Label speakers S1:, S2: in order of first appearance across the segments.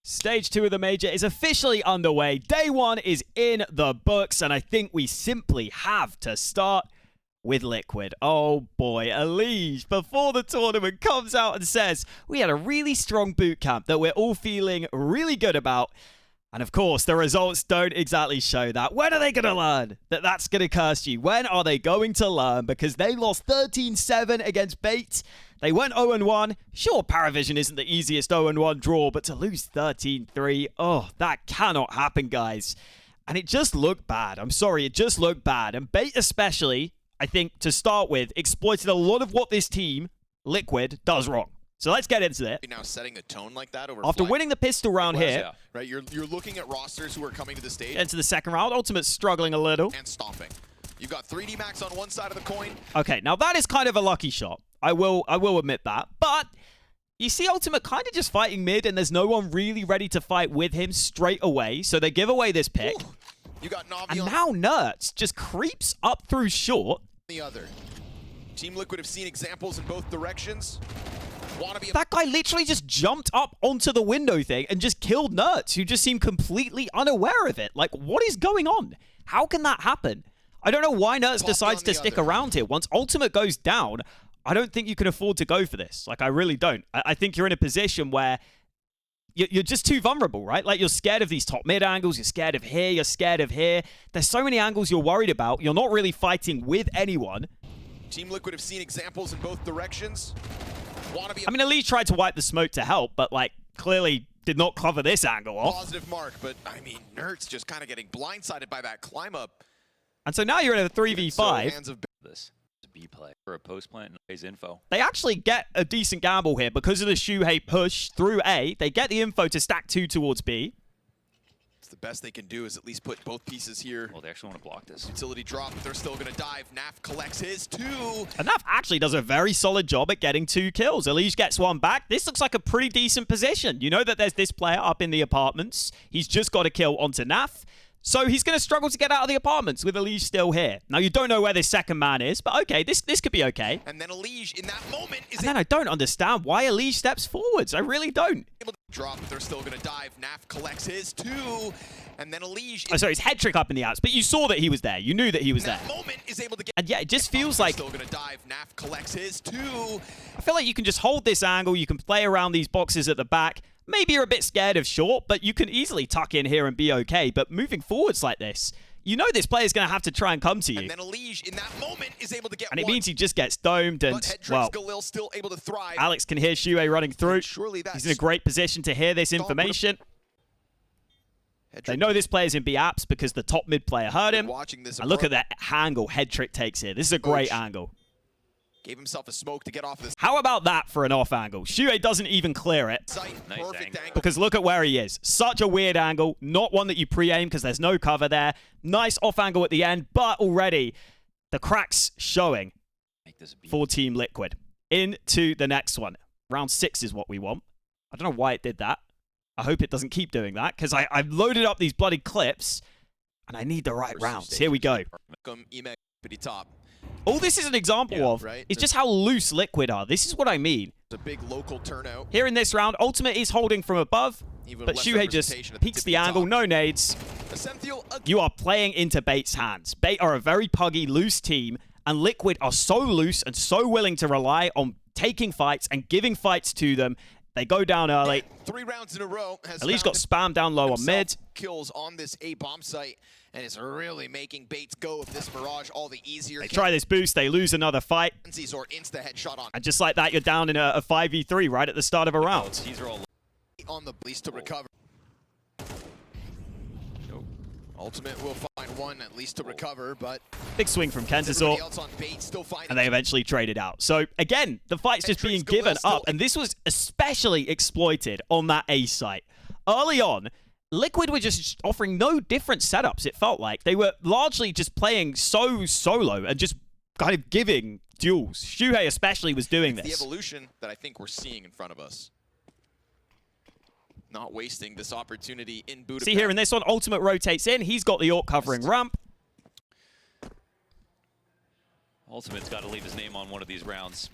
S1: Stage 2 of the major is officially underway. Day 1 is in the books, and I think we simply have to start with Liquid. Oh boy, Elige, before the tournament, comes out and says, we had a really strong boot camp that we're all feeling really good about. And of course, the results don't exactly show that. When are they going to learn that that's going to curse you? When are they going to learn? Because they lost 13-7 against Bait. They went 0-1. Sure, Paravision isn't the easiest 0-1 draw, but to lose 13-3, oh, that cannot happen, guys. And it just looked bad. I'm sorry, it just looked bad. And Bait especially, I think, to start with, exploited a lot of what this team, Liquid, does wrong. So let's get into it.
S2: Now setting a tone like that over
S1: after winning the pistol round here,
S2: yeah. Right? You're looking at rosters who are coming to the stage.
S1: Into the second round, Ultimate's struggling a little.
S2: And stomping. You've got 3D Max on one side of the coin.
S1: Okay, now that is kind of a lucky shot. I will admit that. But you see Ultimate kind of just fighting mid, and there's no one really ready to fight with him straight away. So they give away this pick.
S2: Ooh. You got Navi
S1: and now Nerds just creeps up through short.
S2: The other. Team Liquid have seen examples in both directions.
S1: That guy literally just jumped up onto the window thing and just killed Nerds, who just seemed completely unaware of it. Like, what is going on? How can that happen? I don't know why Nerds decides to stick around here. Once Ultimate goes down, I don't think you can afford to go for this. Like, I really don't. I think you're in a position where you're just too vulnerable, right? Like, you're scared of these top mid angles. You're scared of here. You're scared of here. There's so many angles you're worried about. You're not really fighting with anyone.
S2: Team Liquid have seen examples in both directions.
S1: I mean, Elige tried to wipe the smoke to help, but, like, clearly did not cover this angle off.
S2: Positive mark, but, I mean, Nerds just kind of getting blindsided by that climb up.
S1: And so now you're in a 3v5.
S3: This is a B play for a post plant and FaZe info.
S1: They actually get a decent gamble here because of the Shuhei push through A. They get the info to stack 2 towards B.
S2: It's the best they can do is at least put both pieces here.
S3: Well, they actually want to block this.
S2: Utility drop, but they're still going to dive. Naf collects his 2.
S1: And Naf actually does a very solid job at getting 2 kills. Elige gets 1 back. This looks like a pretty decent position. You know that there's this player up in the apartments. He's just got a kill onto Naf. So he's going to struggle to get out of the apartments with Elige still here. Now, you don't know where this second man is, but okay, this could be okay.
S2: And then Elige, in that moment, is...
S1: And then I don't understand why Elige steps forwards. I really don't.
S2: Able to drop, they're still going to dive. Naf collects his 2. And then Elige...
S1: Oh, sorry, his head trick up in the outs, but you saw that he was there. You knew that he was there.
S2: Moment is able to get...
S1: And yeah, it just feels like...
S2: Still going to dive. Naf collects his 2.
S1: I feel like you can just hold this angle. You can play around these boxes at the back. Maybe you're a bit scared of short, but you can easily tuck in here and be okay. But moving forwards like this, you know this player's going to have to try and come to you.
S2: And then Elige, in that moment, is able to get
S1: and it means he just gets domed, and, well,
S2: Galil still able to thrive.
S1: Alex can hear Shuhei running through.
S2: Surely
S1: he's in a great position to hear this information. They know this player's in B apps because the top mid player heard him. And look at that angle head trick takes here. This is a great angle.
S2: Gave himself a smoke to get off this.
S1: How about that for an off angle? Shuhei doesn't even clear it.
S3: Nice
S2: Perfect angle.
S1: Because look at where he is. Such a weird angle. Not one that you pre-aim because there's no cover there. Nice off angle at the end, but already the cracks showing for Team Liquid. Into the next one. Round 6 is what we want. I don't know why it did that. I hope it doesn't keep doing that because I've loaded up these bloody clips and I need the right rounds. Here we go.
S2: Top.
S1: All this is an example of is just how loose Liquid are. This is what I mean.
S2: It's a big local turnout.
S1: Here in this round, Ultimate is holding from above, but Shuhei just peeks the angle, no nades. You are playing into Bait's hands. Bait are a very puggy, loose team, and Liquid are so loose and so willing to rely on taking fights and giving fights to them. They go down early.
S2: 3 rounds in a row.
S1: Elige got spammed down low on mid.
S2: Kills on this A bomb site, and it's really making Bates go of this Mirage all the easier.
S1: They try this boost, they lose another fight.
S2: Or insta headshot on.
S1: And just like that, you're down in a 5v3 right at the start of a round.
S3: These are all
S2: on the least to recover. Ultimate will find one at least to recover, but
S1: big swing from Kenzazor, and they eventually traded out. So again, the fight's just being given up, and this was especially exploited on that A site. Early on, Liquid were just offering no different setups, it felt like. They were largely just playing so solo and just kind of giving duels. Shuhei especially was doing this.
S2: The evolution that I think we're seeing in front of us. Not wasting this opportunity in Budapest.
S1: See here in this one, Ultimate rotates in. He's got the AWP covering ramp.
S3: Ultimate's got to leave his name on one of these rounds.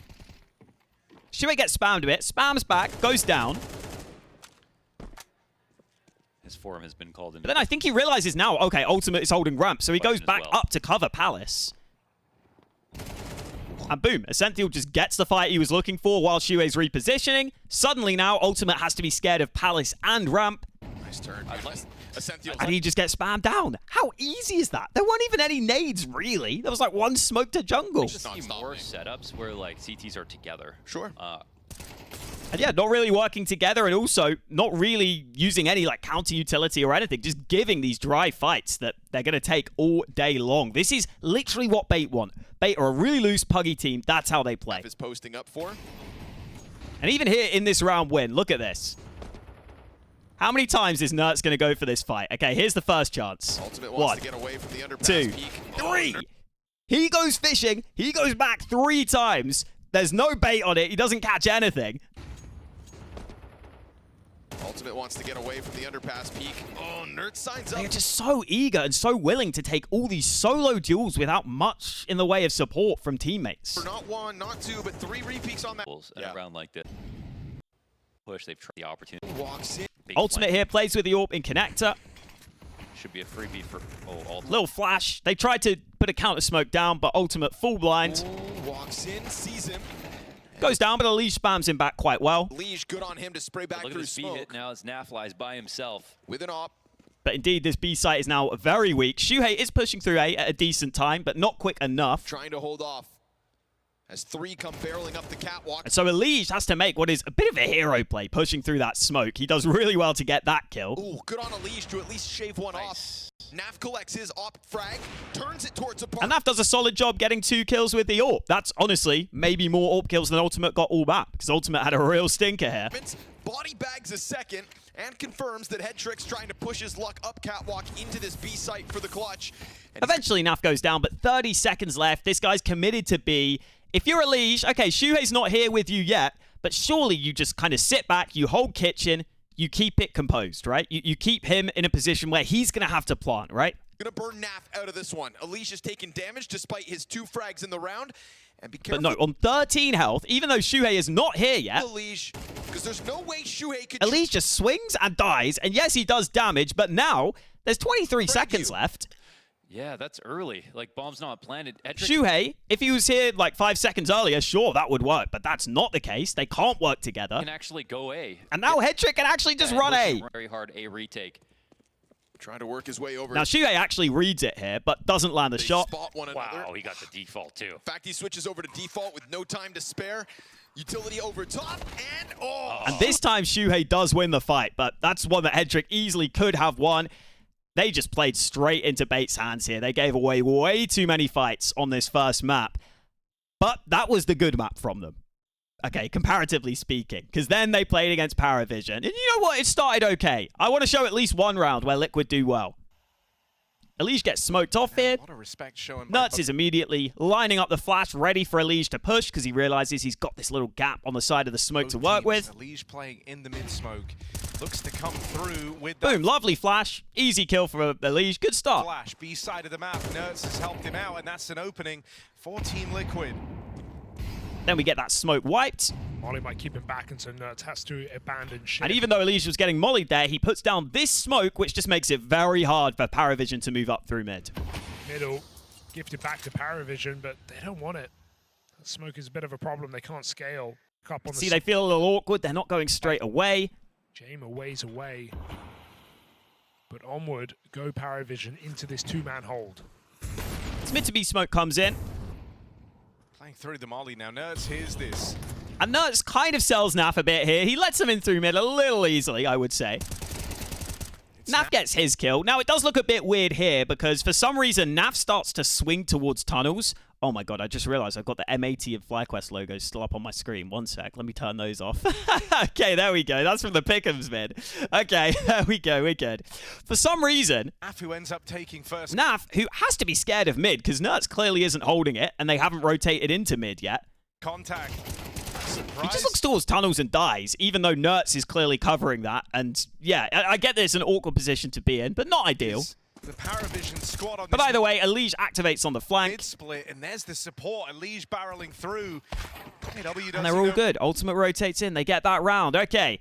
S1: Shuhei gets spammed a bit, spams back, goes down.
S3: His form has been called in.
S1: But then I think he realizes now, okay, Ultimate is holding ramp, so he goes back
S3: well.
S1: up to cover Palace. And boom, Ascenthiel just gets the fight he was looking for while Shuei's repositioning. Suddenly now, Ultimate has to be scared of Palace and ramp.
S2: Nice turn.
S1: And he just gets spammed down. How easy is that? There weren't even any nades, really. There was like one smoke to jungle.
S3: Just see more setups where like CTs are together.
S2: Sure.
S1: And yeah, not really working together, and also not really using any like counter utility or anything, just giving these dry fights that they're going to take all day long. This is literally what Bait want. Bait are a really loose, puggy team. That's how they play.
S2: Is posting up for.
S1: And even here in this round win, look at this. How many times is Nertz going to go for this fight? Okay, here's the first chance.
S2: Ultimate wants to get away from the underpass
S1: 2,
S2: peak.
S1: 3. He goes fishing. He goes back 3 times. There's no bait on it. He doesn't catch anything.
S2: Ultimate wants to get away from the underpass peak. Oh, Nerd signs up.
S1: They're just so eager and so willing to take all these solo duels without much in the way of support from teammates.
S2: For not 1, not 2, but 3 repeaks on that.
S3: And around like this push, they've tried the opportunity.
S2: Walks in.
S1: Ultimate here plays with the AWP in connector.
S3: Should be a freebie for Ultimate.
S1: Little flash. They tried to put a counter smoke down, but Ultimate full blind.
S2: Ooh, walks in, sees him.
S1: Goes down, but Elige spams him back quite well.
S2: Elige good on him to spray back
S3: Look
S2: through
S3: at this
S2: smoke.
S3: hit now as Naf flies by himself.
S2: With an op.
S1: But indeed, this B site is now very weak. Shuhei is pushing through A at a decent time, but not quick enough.
S2: Trying to hold off. As 3 come barreling up the catwalk.
S1: And so Elige has to make what is a bit of a hero play, pushing through that smoke. He does really well to get that kill.
S2: Ooh, good on Elige to at least shave one off. Naf collects his op frag, turns it towards a park.
S1: And Naf does a solid job getting 2 kills with the AWP. That's honestly maybe more AWP kills than Ultimate got all back, because Ultimate had a real stinker here.
S2: Body bags a second and confirms that Headtrick's trying to push his luck up catwalk into this B site for the clutch. And
S1: eventually Naf goes down, but 30 seconds left. This guy's committed to B. If you're Elige, okay, Shuhei's not here with you yet, but surely you just kind of sit back, you hold kitchen, you keep it composed, right? You keep him in a position where he's going to have to plant, right?
S2: Gonna burn Naf out of this one. Elige is taking damage despite his 2 frags in the round. And be careful.
S1: But no, on 13 health, even though Shuhei is not here yet,
S2: Elige, because there's no way Shuhei could.
S1: Elige just swings and dies, and yes, he does damage, but now there's 23 seconds left.
S3: Yeah, that's early. Like, bomb's not planted.
S1: Shuhei, if he was here like 5 seconds earlier, sure, that would work, but that's not the case. They can't work together.
S3: Can actually go A.
S1: And now Headtrick can actually just run A.
S3: Very hard A retake.
S2: Trying to work his way over.
S1: Now Shuhei actually reads it here, but doesn't land the shot.
S2: Spot one another.
S3: Wow, he got the default too.
S2: In fact, he switches over to default with no time to spare. Utility over top, and oh!
S1: And this time Shuhei does win the fight, but that's one that Headtrick easily could have won. They just played straight into Bait's hands here. They gave away way too many fights on this first map. But that was the good map from them. Okay, comparatively speaking. Because then they played against Paravision. And you know what? It started okay. I want to show at least one round where Liquid do well. Elige gets smoked off here.
S4: A lot of respect shown.
S1: Nertz is immediately lining up the flash, ready for Elige to push, because he realizes he's got this little gap on the side of the smoke to work with.
S4: Elige playing in the mid-smoke. Looks to come through with
S1: boom, lovely flash. Easy kill for Elige. Good start.
S4: Flash, B side of the map. Nertz has helped him out, and that's an opening for Team Liquid.
S1: Then we get that smoke wiped.
S5: Molly might keep him back, and so Nertz has to abandon ship.
S1: And even though Elige was getting mollied there, he puts down this smoke, which just makes it very hard for Paravision to move up through mid.
S5: Middle, gifted back to Paravision, but they don't want it. That smoke is a bit of a problem. They can't scale. Up on
S1: See, they feel a little awkward. They're not going straight away.
S5: Jaime a ways away. But onward, go Paravision into this 2-man hold.
S1: This mid to B smoke comes in.
S4: Playing through the molly now. Nertz hears this.
S1: And Nertz kind of sells Naf a bit here. He lets him in through mid a little easily, I would say. Naf gets his kill. Now, it does look a bit weird here because for some reason, Naf starts to swing towards tunnels. Oh my god, I just realized I've got the M80 and FlyQuest logos still up on my screen. One sec, let me turn those off. Okay, there we go. That's from the Pick'ems mid. Okay, there we go, we're good. For some reason,
S4: Naf, who ends up taking first.
S1: Naf, who has to be scared of mid because Nertz clearly isn't holding it and they haven't rotated into mid yet.
S4: Contact. Surprise.
S1: He just looks towards tunnels and dies, even though Nertz is clearly covering that. And yeah, I get that it's an awkward position to be in, but not ideal.
S4: The Paravision squad on
S1: But either way, Elige activates on the flank.
S4: Mid-split, and there's the support. Elige barreling through.
S1: And they're all good. Ultimate rotates in. They get that round. Okay.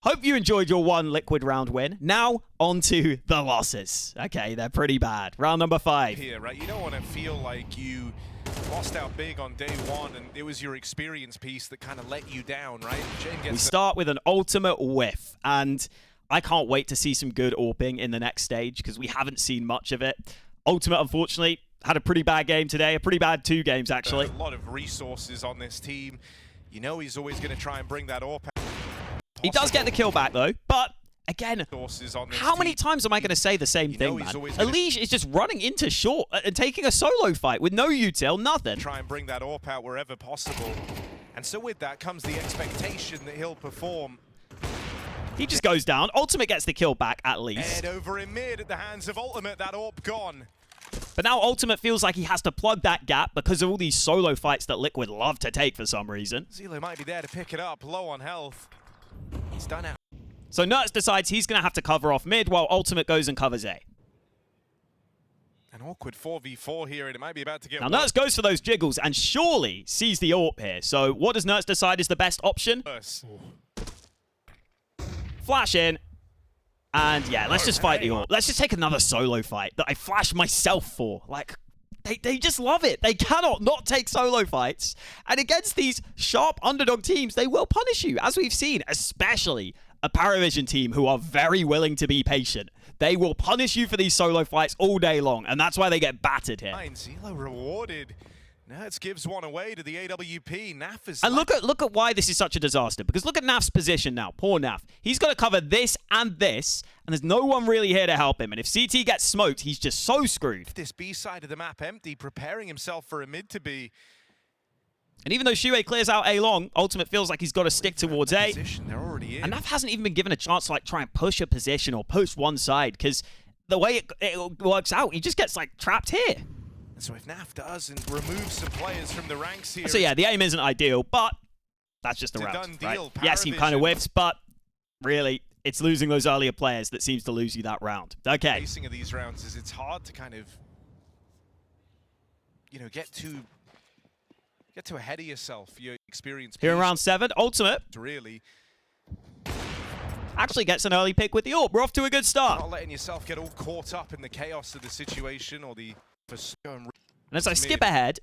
S1: Hope you enjoyed your one Liquid round win. Now, on to the losses. Okay, they're pretty bad. Round number 5.
S4: Here, right? You don't want to feel like you lost out big on day one and it was your experience piece that kind of let you down, right?
S1: We start with an ultimate whiff, and I can't wait to see some good AWPing in the next stage because we haven't seen much of it. Ultimate, unfortunately, had a pretty bad game today, a pretty bad 2 games, actually.
S4: A lot of resources on this team. You know he's always going to try and bring that AWP.
S1: He does get the kill back, though, but again, how many times am I going to say the same thing, man? Elige is just running into short and taking a solo fight with no util, nothing.
S4: Try and bring that AWP out wherever possible. And so with that comes the expectation that he'll perform.
S1: He just goes down. Ultimate gets the kill back, at least.
S4: Head over in mid at the hands of Ultimate, that AWP gone.
S1: But now Ultimate feels like he has to plug that gap because of all these solo fights that Liquid love to take for some reason.
S4: Zelo might be there to pick it up, low on health. He's done out.
S1: So Nertz decides he's going to have to cover off mid while Ultimate goes and covers A.
S4: An awkward 4v4 here, and it might be about to get...
S1: Now Nertz goes for those jiggles and surely sees the AWP here. So what does Nertz decide is the best option? Flash in. And yeah, let's just fight the AWP. Let's just take another solo fight that I flashed myself for. Like, they just love it. They cannot not take solo fights. And against these sharp underdog teams, they will punish you, as we've seen, especially a Paravision team who are very willing to be patient. They will punish you for these solo fights all day long, and that's why they get battered here.
S4: Zelo rewarded. Nertz gives one away to the AWP. Naf is...
S1: And look at why this is such a disaster, because look at Naf's position now. Poor Naf. He's got to cover this, and there's no one really here to help him. And if CT gets smoked, he's just so screwed.
S4: This B side of the map empty, preparing himself for a mid to be.
S1: And even though Shuhei clears out A long, Ultimate feels like he's got to stick towards A.
S4: They're already in.
S1: And Naf hasn't even been given a chance to like try and push a position or push one side, because the way it works out, he just gets like trapped here.
S4: So if Naf does and removes some players from the ranks here...
S1: So yeah, the aim isn't ideal, but that's just a round, right? Yes, he kind of whiffs, but really, it's losing those earlier players that seems to lose you that round. Okay.
S4: The pacing of these rounds is it's hard to kind of, you know, get too ahead of yourself, your experience.
S1: Here in round 7, Ultimate
S4: really
S1: actually gets an early pick with the AWP. We're off to a good start.
S4: Not letting yourself get all caught up in the chaos of the situation or the...
S1: And as I skip ahead,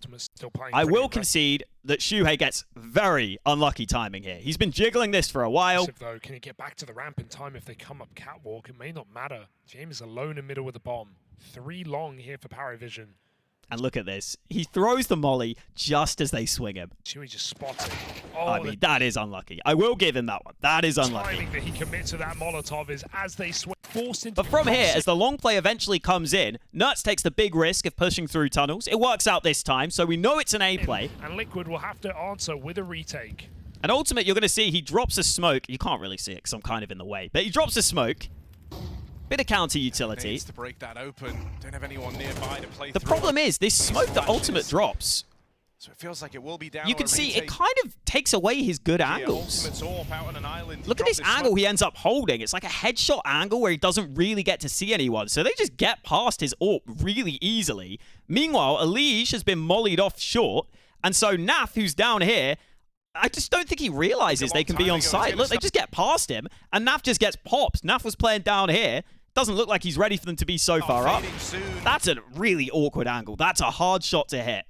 S1: I will concede that Shuhei gets very unlucky timing here. He's been jiggling this for a while.
S5: Though, can he get back to the ramp in time if they come up catwalk? It may not matter. James is alone in middle with the bomb. 3 long here for Paravision.
S1: And look at this. He throws the molly just as they swing him.
S5: Chewie just spotted. Oh,
S1: I mean, that is unlucky. I will give him that one. That is unlucky.
S5: Timing that he commits to that Molotov is as they swing.
S1: But from here, as the long play eventually comes in, Nertz takes the big risk of pushing through tunnels. It works out this time, so we know it's an A play.
S5: And Liquid will have to answer with a retake.
S1: And Ultimate, you're going to see he drops a smoke. You can't really see it because I'm kind of in the way. But he drops a smoke. Bit of counter utility.
S4: Needs to break that open. Don't have anyone nearby to play
S1: the problem is this smoke that Ultimate drops.
S4: So it feels like it will be down.
S1: You can see it kind of takes away his good angles. Look at this angle he ends up holding. It's like a headshot angle where he doesn't really get to see anyone. So they just get past his AWP really easily. Meanwhile, Elige has been mollied off short. And so Naf, who's down here, I just don't think he realizes they can be on site. Look, they just get past him, and Naf just gets popped. Naf was playing down here. Doesn't look like he's ready for them to be so far up. That's a really awkward angle. That's a hard shot to hit.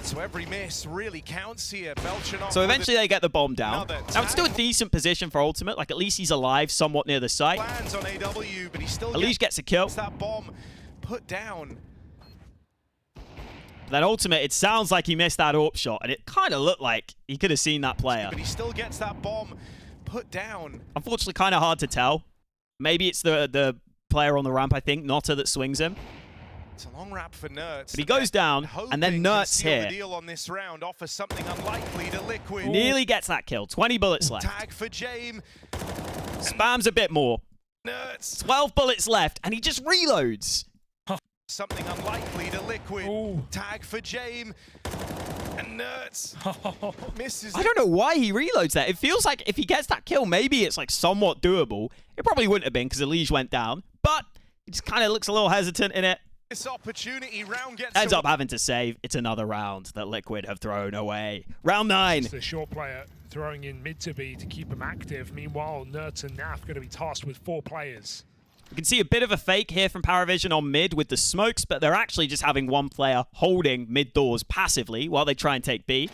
S4: So every miss really counts here.
S1: So eventually they get the bomb down. Now it's still a decent position for Ultimate. Like at least he's alive somewhat near the site. Elige gets a kill.
S4: That bomb put down.
S1: Then Ultimate, it sounds like he missed that AWP shot, and it kind of looked like he could have seen that player.
S4: But he still gets that bomb put down.
S1: Unfortunately, kind of hard to tell. Maybe it's the player on the ramp, I think, Notta, that swings him.
S4: It's a long wrap for Nertz.
S1: But he goes down, and then Nertz here.
S4: The deal on this round offers something unlikely to Liquid.
S1: Nearly gets that kill. 20 bullets left.
S4: Tag for James.
S1: Spams a bit more.
S4: Nertz.
S1: 12 bullets left, and he just reloads.
S4: Something unlikely to Liquid.
S5: Ooh.
S4: Tag for James. And Nertz misses.
S1: I don't know why he reloads that. It feels like if he gets that kill, maybe it's like somewhat doable. It probably wouldn't have been because Elige went down, but it just kind of looks a little hesitant in it.
S4: This opportunity round gets
S1: Ends up having to save. It's another round that Liquid have thrown away. Round 9.
S5: It's the short player throwing in mid to B to keep him active. Meanwhile, Nerds and Naf going to be tasked with 4 players.
S1: You can see a bit of a fake here from Paravision on mid with the smokes, but they're actually just having one player holding mid doors passively while they try and take B.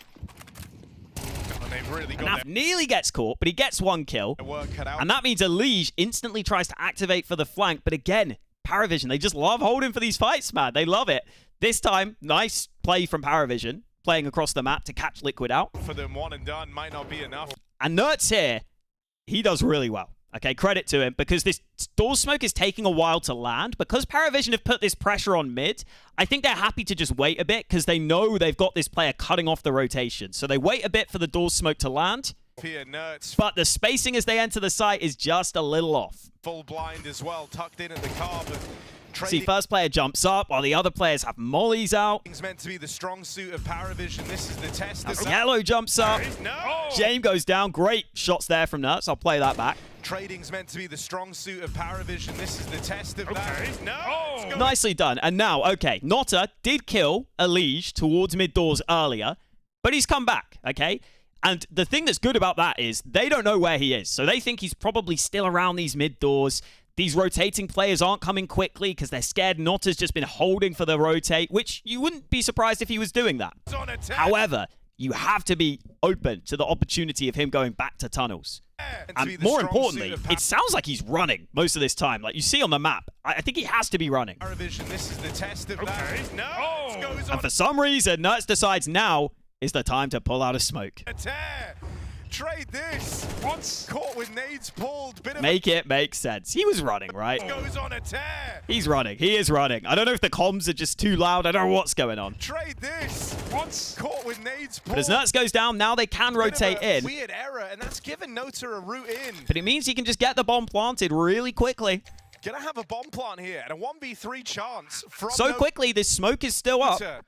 S4: And they've really got
S1: Naf nearly gets caught, but he gets 1 kill.
S4: their work cut out.
S1: And that means Elige instantly tries to activate for the flank. But again, Paravision, they just love holding for these fights, man. They love it. This time, nice play from Paravision, playing across the map to catch Liquid out.
S4: For them, one and done might not be enough.
S1: And Nerds here, he does really well. Okay, credit to him, because this door smoke is taking a while to land. Because Paravision have put this pressure on mid, I think they're happy to just wait a bit, because they know they've got this player cutting off the rotation. So they wait a bit for the door smoke to land.
S4: Here, Nerds
S1: But the spacing as they enter the site is just a little off.
S4: full blind as well, tucked in at the car, but
S1: See, first player jumps up while the other players have mollies out.
S4: trading's meant to be the strong suit of Paravision. This is the test. Of
S1: Yellow jumps up.
S4: No!
S1: James goes down. Great shots there from Nerds. I'll play that back.
S4: Trading's meant to be the strong suit of Paravision. This is the test of that. No! Oh.
S1: Nicely done. And now, okay, Notta did kill Elige towards mid doors earlier, but he's come back, okay? And the thing that's good about that is they don't know where he is. So they think he's probably still around these mid doors. These rotating players aren't coming quickly because they're scared Notta's just been holding for the rotate, which you wouldn't be surprised if he was doing that. However, you have to be open to the opportunity of him going back to tunnels. And more importantly, it sounds like he's running most of this time. Like you see on the map, I think he has to be running.
S4: Paravision, this is the test of that. No! Goes on
S1: And for some reason, Nerds decides now is the time to pull out a smoke.
S4: a tear. Trade this. Once caught with nades pulled. Bit of
S1: Make it make sense. He was running, right?
S4: goes on a tear.
S1: He's running. He is running. I don't know if the comms are just too loud. I don't know what's going on.
S4: Trade this. Once caught with nades pulled.
S1: But as Nerds goes down, now they can
S4: Bit of
S1: rotate
S4: a
S1: in.
S4: Weird error, and that's given Nota a route in.
S1: But it means he can just get the bomb planted really quickly.
S4: Gonna have a bomb plant here and a 1v3 chance from
S1: So quickly, this smoke is still up.
S4: Nota.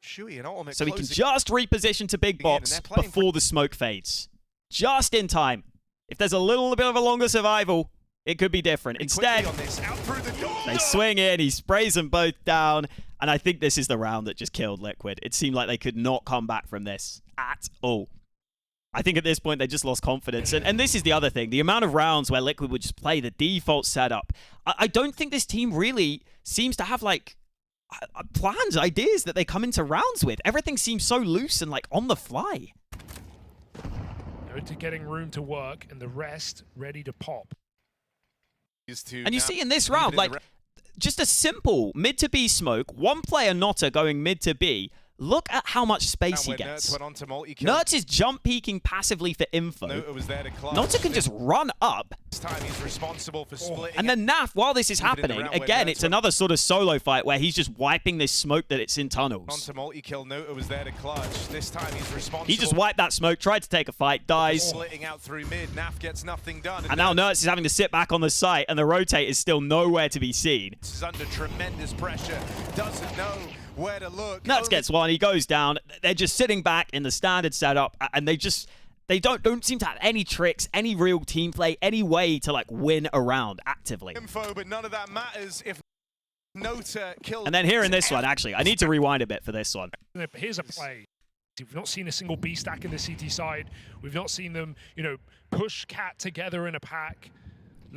S4: Shuey and ultimate
S1: So he can
S4: closing.
S1: just reposition to big
S4: And
S1: box
S4: they're playing
S1: before the smoke fades. Just in time. If there's a little bit of a longer survival, it could be different. Instead,
S4: on this, out through the door.
S1: they swing in, he sprays them both down, and I think this is the round that just killed Liquid. It seemed like they could not come back from this at all. I think at this point they just lost confidence. And this is the other thing. The amount of rounds where Liquid would just play the default setup. I don't think this team really seems to have like plans, ideas that they come into rounds with. Everything seems so loose and like on the fly.
S5: Nota getting room to work and the rest ready to pop.
S1: And you see in this round, like, just a simple mid to B smoke, one player Notta going mid to B. Look at how much space he gets. Nerds is jump peeking passively for info. Notta can just run up.
S4: This time he's responsible for splitting.
S1: And then Naf, while this is happening, again, it's another sort of solo fight where he's just wiping this smoke that it's in tunnels.
S4: Onto multi-kill, Nota was there to clutch. This time he's responsible.
S1: He just wiped that smoke, tried to take a fight, dies.
S4: Splitting out through mid, Naf gets nothing done.
S1: And now Nerds is having to sit back on the site, and the rotate is still nowhere to be seen.
S4: This is under tremendous pressure. Doesn't know where to look.
S1: Nerds gets one, he goes down. They're just sitting back in the standard setup, and they don't seem to have any tricks, any real team play, any way to like win a round actively.
S4: Info, but none of that matters if Nota kills.
S1: And then here in this one, actually, I need to rewind a bit for this one.
S5: Here's a play. We've not seen a single B stack in the CT side. We've not seen them, push Cat together in a pack.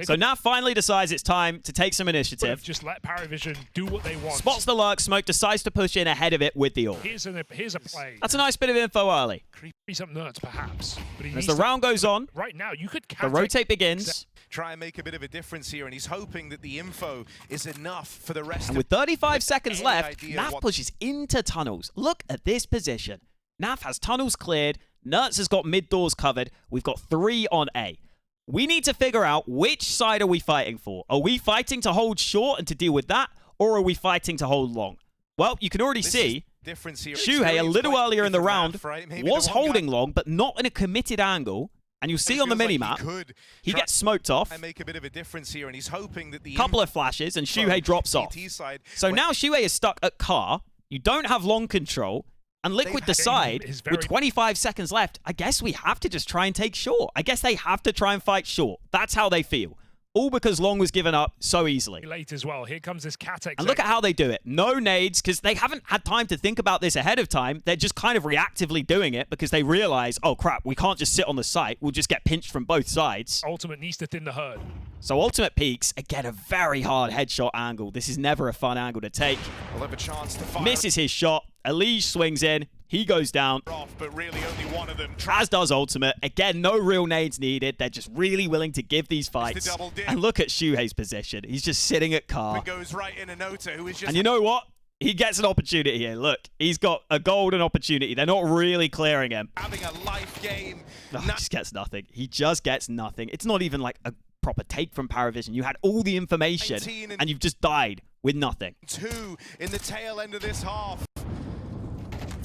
S1: So now finally decides it's time to take some initiative.
S5: Just let Paravision do what they want.
S1: Spots the lurk smoke, decides to push in ahead of it with the orb.
S5: Here's a play.
S1: That's a nice bit of info early.
S5: Creepy some Nerds, perhaps. But
S1: as the round goes on,
S5: right now, you could
S1: the rotate begins.
S4: Try and make a bit of a difference here, and he's hoping that the info is enough for the rest.
S1: And with 35 seconds left, Naf pushes into tunnels. Look at this position. Naf has tunnels cleared. Nerds has got mid doors covered. We've got 3 on A. We need to figure out which side are we fighting for. Are we fighting to hold short and to deal with that, or are we fighting to hold long? Well, you can already see Shuhei a little earlier in the round was holding long, but not in a committed angle. And you'll see on the minimap, he gets smoked off. Couple of flashes, and Shuhei drops off. So now Shuhei is stuck at car. You don't have long control. And Liquid decide, with 25 seconds left, I guess we have to just try and take short. I guess they have to try and fight short. That's how they feel. All because Long was given up so easily.
S5: Late as well. Here comes this cat exit.
S1: And look at how they do it. No nades, because they haven't had time to think about this ahead of time. They're just kind of reactively doing it because they realize, oh crap, we can't just sit on the site. We'll just get pinched from both sides.
S5: Ultimate needs to thin the herd.
S1: So Ultimate peeks, again, a very hard headshot angle. This is never a fun angle to take.
S4: We'll have a chance to fire.
S1: Misses his shot. Elige swings in. He goes down.
S4: Off, but really only one of them.
S1: As does Ultimate. Again, no real nades needed. They're just really willing to give these fights. And look at Shuhei's position. He's just sitting at car.
S4: Goes right in Anota, who is just...
S1: And you know what? He gets an opportunity here. Look, he's got a golden opportunity. They're not really clearing him.
S4: Having a life game.
S1: No, he just gets nothing. He just gets nothing. It's not even like a proper take from Paravision. You had all the information, and you've just died with nothing.
S4: 2 in the tail end of this half.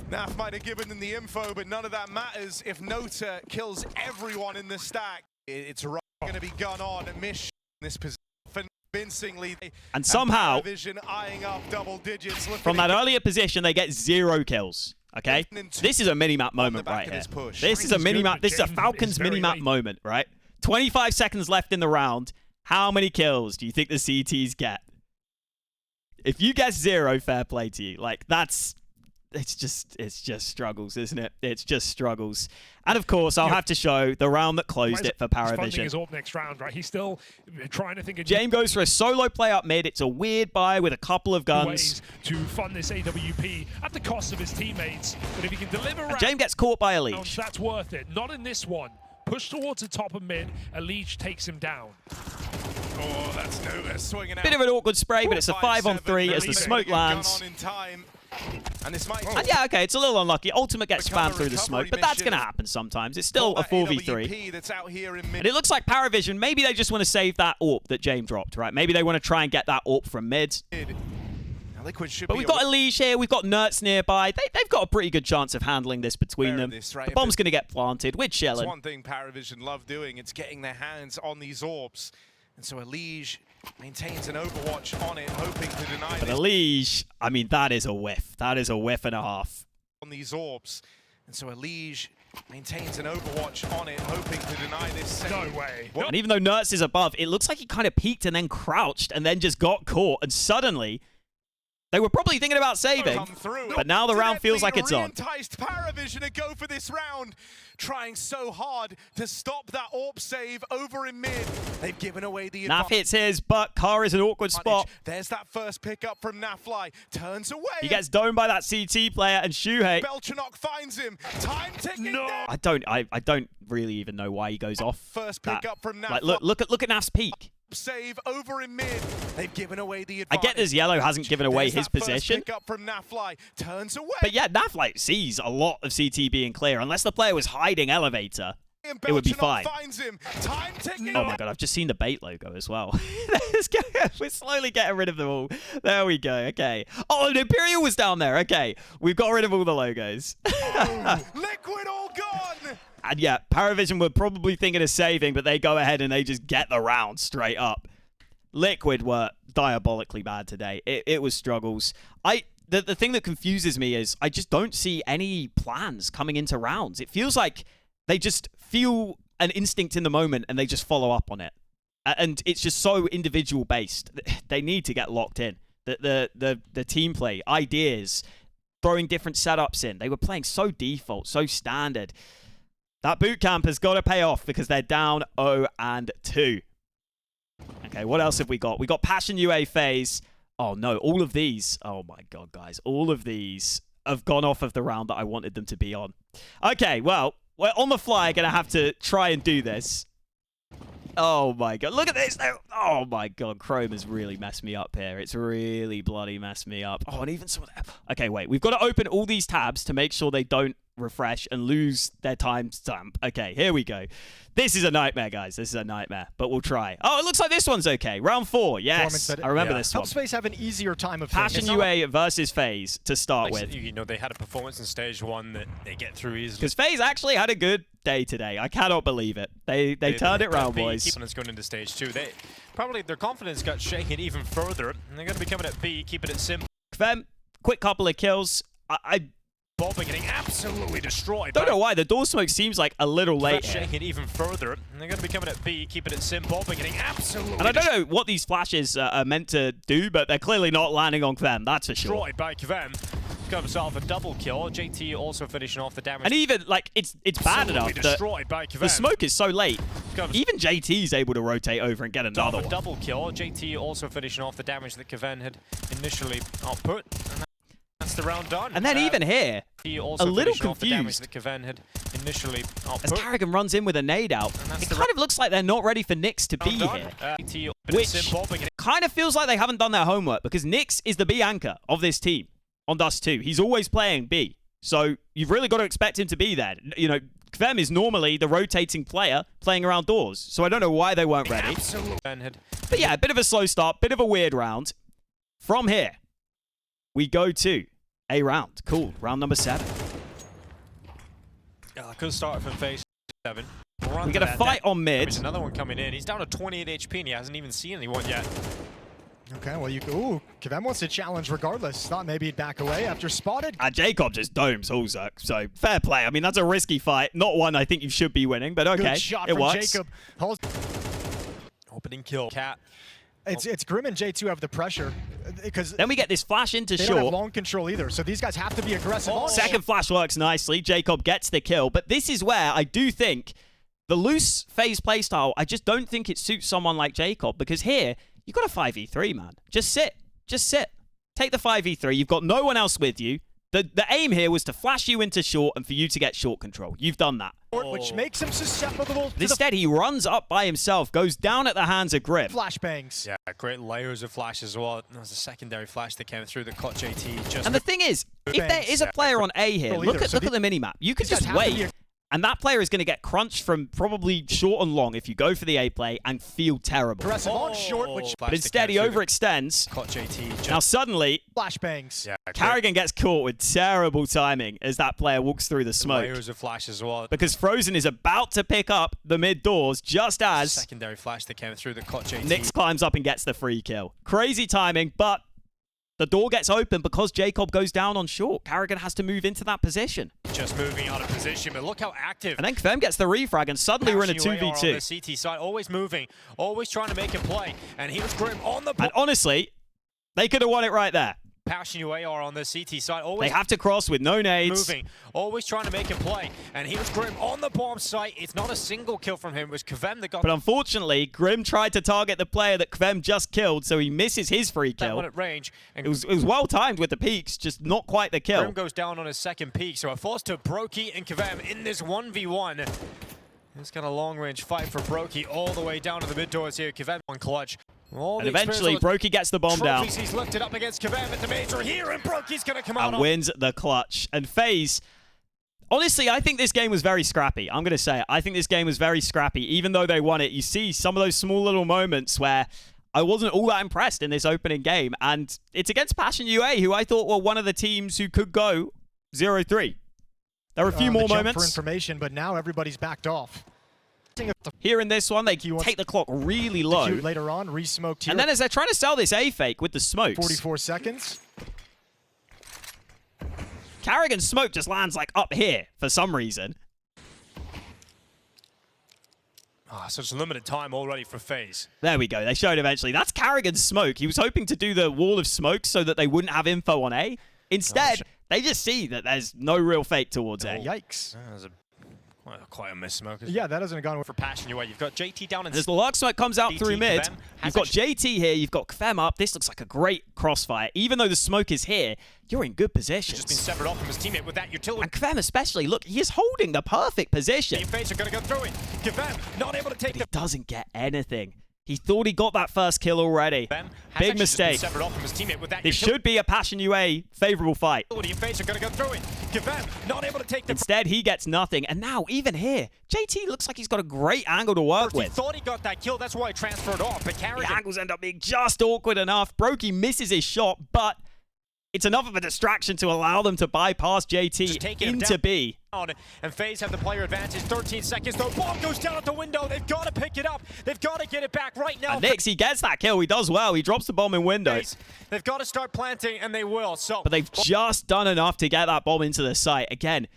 S4: Naf might have given them the info, but none of that matters if Nota kills everyone in the stack. It's going to be gun on and Mish in this position convincingly.
S1: And somehow,
S4: Paravision eyeing up double digits.
S1: From that earlier position, they get 0 kills. Okay? This is a mini-map moment right here. This is a mini-map. This is a Falcons mini-map moment, right? 25 seconds left in the round. How many kills do you think the CTs get? If you get 0, fair play to you. Like, that's... It's just struggles, isn't it? It's just struggles. And of course, I'll have to show the round that closed it for Paravision.
S5: His AWP next round, right? He's still trying to think of...
S1: James goes for a solo play up mid. It's a weird buy with a couple of guns.
S5: ...ways to fund this AWP at the cost of his teammates. But if he can deliver...
S1: James gets caught by Elige.
S5: That's worth it. Not in this one. Push towards the top of mid. Elige takes him down.
S4: Oh, that's no swinging out.
S1: Bit of an awkward spray, but it's a 5-on-3 as the smoke lands.
S4: And this might
S1: yeah, okay, it's a little unlucky. Ultimate gets spammed through the smoke, but that's going to happen sometimes. It's still a 4v3. And it looks like Paravision, maybe they just want to save that AWP that James dropped, right? Maybe they want to try and get that AWP from mid. But we've got Elige here, we've got Nerts nearby. They've got a pretty good chance of handling this between them. The bomb's going to get planted. We're chilling.
S4: That's one thing Paravision love doing. It's getting their hands on these AWPs. And so Elige maintains an overwatch on it, hoping to deny
S1: But Elige, I mean, that is a whiff. That is a whiff and a half.
S4: On these AWPs. And so Elige maintains an overwatch on it, hoping to deny this.
S5: No way.
S1: And even though Nerts is above, it looks like he kind of peeked and then crouched and then just got caught. And suddenly, they were probably thinking about saving, but now the round feels like it's on.
S4: Enticed Paravision to go for this round, trying so hard to stop that AWP save over in mid. They've given away the
S1: Naf hits his, but Car is an awkward spot.
S4: There's that first pickup from Nafly. Turns away.
S1: He gets domed by that CT player, and Shuhei.
S4: Belchanok finds him. Time ticking down.
S1: I don't really even know why he goes off.
S4: First pickup from Nafly.
S1: Like, look at Naf's peak.
S4: Save over in mid. They've given away the
S1: I
S4: advantage.
S1: get this yellow hasn't given away his position.
S4: Pick up from Nafly. Turns away.
S1: But yeah, Nafly sees a lot of CT being clear. Unless the player was hiding elevator, it would be fine.
S4: Finds him. Time ticking.
S1: Oh my god, I've just seen the bait logo as well. We're slowly getting rid of them all. There we go. Okay. Oh, and Imperial was down there. Okay. We've got rid of all the logos.
S4: Liquid all gone.
S1: And yeah, Paravision were probably thinking of saving, but they go ahead and they just get the round straight up. Liquid were diabolically bad today. It was struggles. The thing that confuses me is I just don't see any plans coming into rounds. It feels like they just feel an instinct in the moment and they just follow up on it. And it's just so individual based. They need to get locked in. The team play, ideas, throwing different setups in. They were playing so default, so standard. That boot camp has got to pay off because they're down 0-2. Okay, what else have we got? We got Passion UA FaZe. Oh no, all of these. Oh my god, guys. All of these have gone off of the round that I wanted them to be on. Okay, well, we're on the fly going to have to try and do this. Oh my god, look at this. Oh my god, Chrome has really messed me up here. It's really bloody messed me up. Oh, and even some of that. Okay, wait, we've got to open all these tabs to make sure they don't refresh and lose their timestamp. Okay, here we go. This is a nightmare, guys. This is a nightmare, but we'll try. Oh, it looks like this one's okay. Round 4, yes. I remember this one.
S6: Helps FaZe have an easier time of
S1: Passion UA versus FaZe to start with.
S7: You know, they had a performance in stage 1 that they get through easily.
S1: Because FaZe actually had a good day today. I cannot believe it. They turned it round, boys.
S7: Keeping us going into stage 2. Probably their confidence got shaken even further. And they're going to be coming at B, keeping it simple.
S1: Kvem, quick couple of kills.
S7: Bobbing, getting absolutely destroyed.
S1: Don't know why, the door smoke seems like a little late
S7: They're
S1: here.
S7: shaking it even further. And they're going to be coming at B, keeping it sim. Bobbing, getting absolutely
S1: And I don't know what these flashes are meant to do, but they're clearly not landing on them, that's for sure.
S7: destroyed by Kvem. Got himself a double kill. JT also finishing off the damage.
S1: And even, like, it's bad enough that
S7: destroyed by Kvem.
S1: the smoke is so late. Even JT's able to rotate over and get another one.
S7: Double kill. JT also finishing off the damage that Kvem had initially output. And that's the round done.
S1: And then even here,
S7: he also
S1: a little
S7: finishing off the damage
S1: confused
S7: that Kvem had initially
S1: as
S7: output.
S1: Karrigan runs in with a nade out. It kind of looks like they're not ready for Nyx to be here. Which kind of feels like they haven't done their homework, because Nyx is the B anchor of this team on Dust 2. He's always playing B. So you've really got to expect him to be there. You know, Kvem is normally the rotating player playing around doors. So I don't know why they weren't ready. But yeah, a bit of a slow start, bit of a weird round. From here, we go to a round. Cool. Round number 7.
S7: Yeah, could start from phase 7.
S1: We get a fight on mid.
S7: There's another one coming in. He's down to 28 HP and he hasn't even seen anyone yet.
S6: Okay, well, ooh, Kvem wants to challenge regardless. Thought maybe he'd back away after spotted.
S1: And Jacob just domes Hulzuk, so fair play. I mean, that's a risky fight. Not one I think you should be winning, but okay,
S6: Good shot
S1: it
S6: from
S1: works.
S6: Jacob.
S7: Opening kill. Cat.
S6: It's Grim and J2 have the pressure because
S1: Then we get this flash into
S6: they don't have
S1: short.
S6: long control either, so these guys have to be aggressive.
S1: Second flash works nicely. Jacob gets the kill, but this is where I do think the loose FaZe playstyle, I just don't think it suits someone like Jacob, because here, you've got a 5v3, man. Just sit. Just sit. Take the 5v3. You've got no one else with you. The aim here was to flash you into short and for you to get short control. You've done that.
S6: Which makes him susceptible to
S1: Instead, he runs up by himself, goes down at the hands of Grim.
S6: flashbangs.
S7: Yeah, great layers of flash as well. There was a secondary flash that came through that caught JT just.
S1: And the thing is, if there is a player on A here, look at the minimap. You could just wait. And that player is going to get crunched from probably short and long if you go for the A play and feel terrible.
S6: Aggressive on short, which
S1: But instead, he overextends.
S7: Caught JT.
S1: Now, suddenly,
S6: flashbangs.
S7: Yeah,
S1: Karrigan gets caught with terrible timing as that player walks through the smoke.
S7: Layers of flash as well.
S1: Because Frozen is about to pick up the mid doors just as
S7: Secondary flash that came through that caught JT.
S1: Nyx climbs up and gets the free kill. Crazy timing, but the door gets open because Jacob goes down on short. Karrigan has to move into that position.
S7: Just moving out of position, but look how active.
S1: And then Kvem gets the refrag, and suddenly we're in a
S7: Passion UAR
S1: 2v2.
S7: on the CT side, always moving, always trying to make a play. And here's Grim on the ball.
S1: And honestly, they could have won it right there.
S7: Passion UAR on the CT side, always
S1: They have to cross with no nades.
S7: moving, always trying to make a play. And here's Grim on the bomb site. It's not a single kill from him. It was Kvem that got
S1: But unfortunately, Grim tried to target the player that Kvem just killed, so he misses his free
S7: that
S1: kill.
S7: one at range. And
S1: It was well timed with the peaks, just not quite the kill.
S7: Grim goes down on his second peak. So a force to Brokey and Kvem in this 1v1. It's got a long-range fight for Brokey all the way down to the mid doors here. Kvem on clutch.
S1: And eventually, Brokey gets the bomb down
S7: He's lifted up against Kvem at the major here, and Brokey's going to come out
S1: and
S7: on.
S1: wins the clutch. And FaZe, honestly, I think this game was very scrappy. I'm going to say it. I think this game was very scrappy. Even though they won it, you see some of those small little moments where I wasn't all that impressed in this opening game. And it's against Passion UA, who I thought were one of the teams who could go 0-3. There were a few more moments.
S6: For information, but now everybody's backed off.
S1: Here in this one, they take the clock really low.
S6: Later on, re-smoked here.
S1: And then as they're trying to sell this A fake with the smokes,
S6: 44 seconds.
S1: Karrigan's smoke just lands like up here for some reason.
S7: So it's limited time already for FaZe.
S1: There we go. They showed eventually. That's Karrigan's smoke. He was hoping to do the wall of smoke so that they wouldn't have info on A. Instead, they just see that there's no real fake towards A.
S6: Yikes.
S7: There's quite a miss smoke.
S6: Yeah, that hasn't gone
S7: for Passion UA. You've got JT down in
S1: As the Lark smoke comes out
S7: CT,
S1: through mid,
S7: Kvem
S1: you've got JT here, you've got Kvem up. This looks like a great crossfire. Even though the smoke is here, you're in good position.
S7: just been severed off from his teammate with that utility.
S1: And Kvem especially, look, he is holding the perfect position. He doesn't get anything. He thought he got that first kill already. Big mistake.
S7: Severed off from his teammate with that
S1: This should be a Passion UA favorable fight.
S7: FaZe are going to go through it. Kvem not able to take the.
S1: Instead, he gets nothing. And now, even here, JT looks like he's got a great angle to work
S7: He
S1: with.
S7: thought he got that kill. That's why he transferred off. But
S1: The
S7: Karrigan
S1: angles end up being just awkward enough. Brokey misses his shot, but it's enough of a distraction to allow them to bypass JT into B.
S7: And FaZe have the player advantage. 13 seconds though. Bomb goes down out the window. They've got to pick it up. They've got to get it back right now.
S1: And Nyx, he gets that kill. He does well. He drops the bomb in window.
S7: They've got to start planting, and they will. So,
S1: but they've just done enough to get that bomb into the site. Again,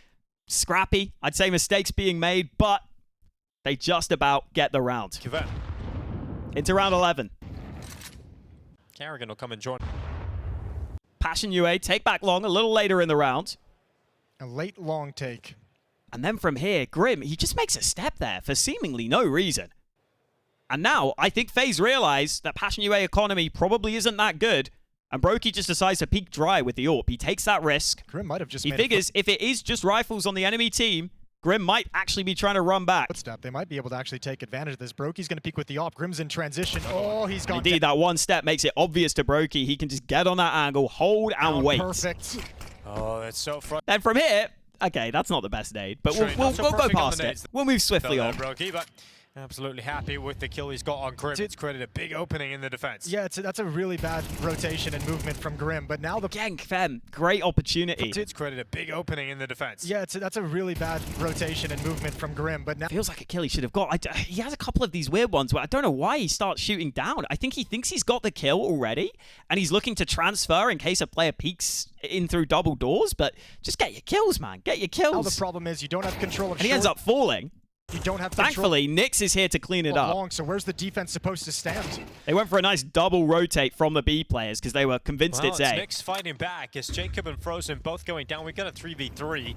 S1: scrappy. I'd say mistakes being made, but they just about get the round. Into round 11.
S7: Carrigan will come and join.
S1: Passion UA take back long a little later in the round.
S6: A late long take.
S1: And then from here, Grim, he just makes a step there for seemingly no reason. And now, I think FaZe realize that Passion UA economy probably isn't that good. And Brokey just decides to peek dry with the AWP. He takes that risk.
S6: Grim might have just
S1: He figures if it is just rifles on the enemy team, Grim might actually be trying to run back.
S6: Footstep. They might be able to actually take advantage of this. Brokey's going to peek with the AWP. Grim's in transition. Oh, he's gone.
S1: Indeed, that one step makes it obvious to Brokey. He can just get on that angle, hold, and wait.
S6: Perfect.
S7: Oh, that's so frustrating.
S1: Then from here, okay, that's not the best nade, but we'll go past it. We'll move swiftly on.
S7: Brokey, but absolutely happy with the kill he's got on Grim. It's created a big opening in the defense.
S6: Yeah, that's a really bad rotation and movement from Grim, but now the...
S1: Again, Fem, great opportunity.
S7: It's created a big opening in the defense.
S6: Yeah, that's a really bad rotation and movement from Grim, but now...
S1: Feels like a kill he should have got. He has a couple of these weird ones where I don't know why he starts shooting down. I think he thinks he's got the kill already, and he's looking to transfer in case a player peeks in through double doors, but just get your kills, man. Get your kills.
S6: Now the problem is you don't have control of
S1: and he ends up falling.
S6: You don't have
S1: Thankfully, Nyx is here to clean it up.
S6: Long, so where's the defense supposed to stand?
S1: They went for a nice double rotate from the B players because they were convinced it's A.
S7: Nyx fighting back as Jacob and Frozen both going down. We got a 3v3.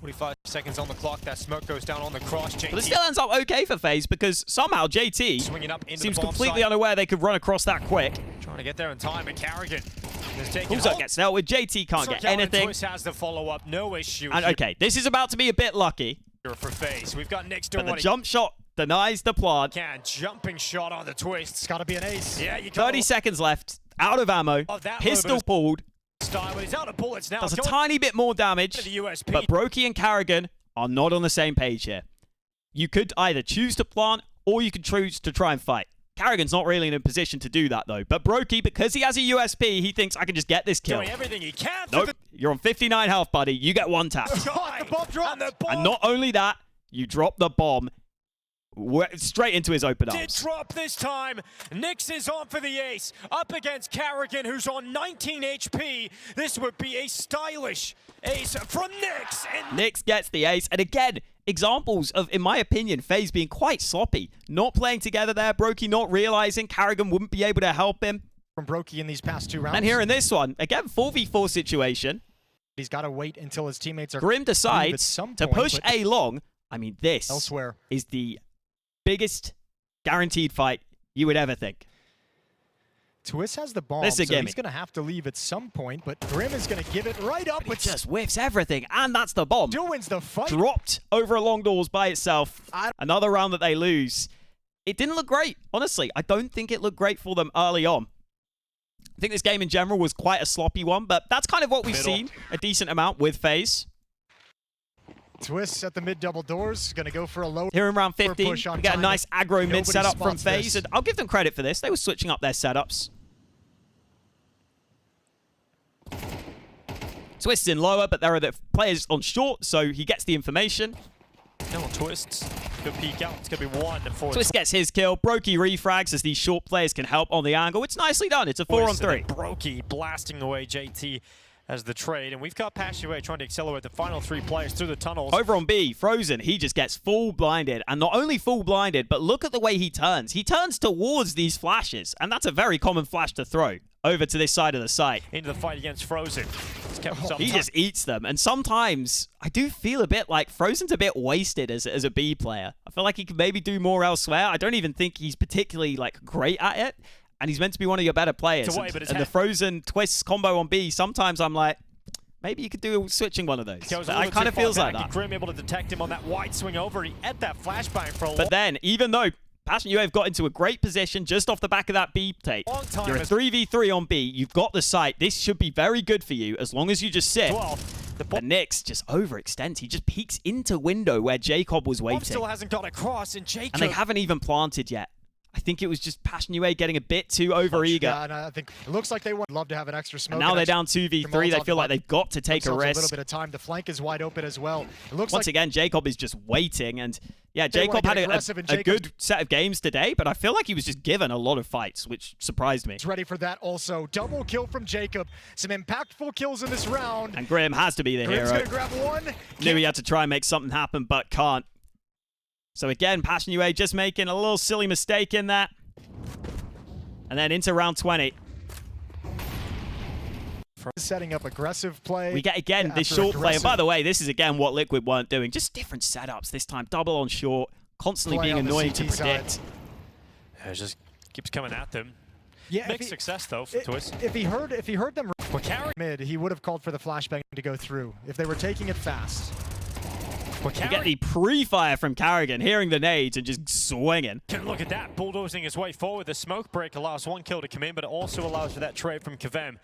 S7: 45 seconds on the clock. That smoke goes down on the cross. JT.
S1: But it still ends up okay for FaZe because somehow JT
S7: swinging up into
S1: seems
S7: the
S1: completely unaware they could run across that quick.
S7: Trying to get there in time, and Carrigan
S1: also gets dealt with. JT can't get anything.
S7: Twist has the follow-up. No issue.
S1: And okay, this is about to be a bit lucky.
S7: For FaZe. We've got Nyx doing
S1: but the jump shot denies the plant.
S7: Jumping shot on the twist.
S6: It's got to be an ace.
S7: Yeah, you
S1: 30 seconds left. Out of ammo. Pistol pulled.
S7: Style, but he's out of bullets now.
S1: Does a tiny bit more damage. But Brokey and Carrigan are not on the same page here. You could either choose to plant or you could choose to try and fight. Carrigan's not really in a position to do that, though. But Brokey, because he has a USP, he thinks, I can just get this kill.
S7: Doing everything he can.
S1: Nope. You're on 59 health, buddy. You get one tap. And not only that, you drop the bomb straight into his open arms.
S7: Did drop this time. Nyx is on for the ace. Up against Carrigan, who's on 19 HP. This would be a stylish ace from Nyx.
S1: Nyx gets the ace. And again, examples of, in my opinion, FaZe being quite sloppy. Not playing together there. Brokey not realizing Carrigan wouldn't be able to help him.
S6: From Brokey in these past 2 rounds.
S1: And here in this one, again, 4v4 situation.
S6: He's got to wait until his teammates are...
S1: Grim decides to push A long. I mean, this
S6: elsewhere
S1: is the biggest guaranteed fight you would ever think.
S6: Twist has the bomb,
S1: so he's
S6: going to have to leave at some point, but Grim is going to give it right up.
S1: He just whiffs everything, and that's the bomb.
S6: Wins the fight.
S1: Dropped over a long doors by itself. Another round that they lose. It didn't look great, honestly. I don't think it looked great for them early on. I think this game in general was quite a sloppy one, but that's kind of what we've seen a decent amount with FaZe.
S6: Twist at the mid double doors, going to go for a low.
S1: Here in round 15, we get a nice aggro mid setup from FaZe, and I'll give them credit for this. They were switching up their setups. Twist's in lower, but there are the players on short, so he gets the information.
S7: No Twists. Good peek out. It's going to be 1 for
S1: Twist gets his kill. Brokey refrags as these short players can help on the angle. It's nicely done. It's a 4-on-3.
S7: Brokey blasting away JT as the trade, and we've got Passion trying to accelerate the final 3 players through the tunnels.
S1: Over on B, Frozen, he just gets full blinded, and not only full blinded, but look at the way he turns. He turns towards these flashes, and that's a very common flash to throw over to this side of the site.
S7: Into the fight against Frozen.
S1: He just eats them, and sometimes I do feel a bit like Frozen's a bit wasted as a B player. I feel like he could maybe do more elsewhere. I don't even think he's particularly great at it. And he's meant to be one of your better players. And the Frozen Twists combo on B, sometimes I'm like, maybe you could do switching one of those. But I kind of feels like that.
S7: Grim able to detect him on that wide swing over. He had that flashbang for a long time.
S1: But then, even though Passion UA have got into a great position just off the back of that B take, you're a 3v3 on B, you've got the site. This should be very good for you as long as you just sit. But Nyx just overextends. He just peeks into window where Jacob was waiting.
S7: Still hasn't got across, and Jacob...
S1: And they haven't even planted yet. I I think it was just Passionue getting a bit too overeager.
S6: Yeah, and I think it looks like they would love to have an extra smoke.
S1: And now they're down 2v3. They feel like they've got to take a risk.
S6: A little bit of time. The flank is wide open as well. It looks
S1: Once
S6: like
S1: again, Jacob is just waiting. And yeah,
S6: They
S1: Jacob
S6: wanna
S1: had
S6: get
S1: a good set of games today, but I feel like he was just given a lot of fights, which surprised me.
S6: he's ready for that also. Double kill from Jacob. Some impactful kills in this round.
S1: And Grim has to be the
S6: Grim's
S1: hero.
S6: gonna grab one.
S1: Knew he had to try and make something happen, but can't. So again, Passionue just making a little silly mistake in that. And then into round 20.
S6: Setting up aggressive play.
S1: We get again this short play. And by the way, this is again what Liquid weren't doing. Just different setups this time. Double on short. Constantly
S6: Play
S1: being
S6: on the
S1: annoying to
S6: CT side.
S1: predict.
S7: It just keeps coming at them.
S6: Yeah,
S7: Mixed success though for Twist.
S6: If he heard them
S7: We're carrying.
S6: mid, he would have called for the flashbang to go through if they were taking it fast.
S7: We're
S1: You get
S7: carrying.
S1: the pre-fire from Carrigan, hearing the nades and just swinging.
S7: Look at that, bulldozing his way forward. The smoke break allows one kill to come in, but it also allows for that trade from Kvem.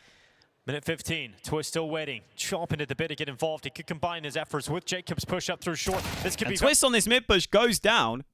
S7: Minute 15, Twist still waiting, chomping at the bit to get involved. He could combine his efforts with Jacob's push up through short. This could
S1: And
S7: be
S1: Twist on this mid push goes down,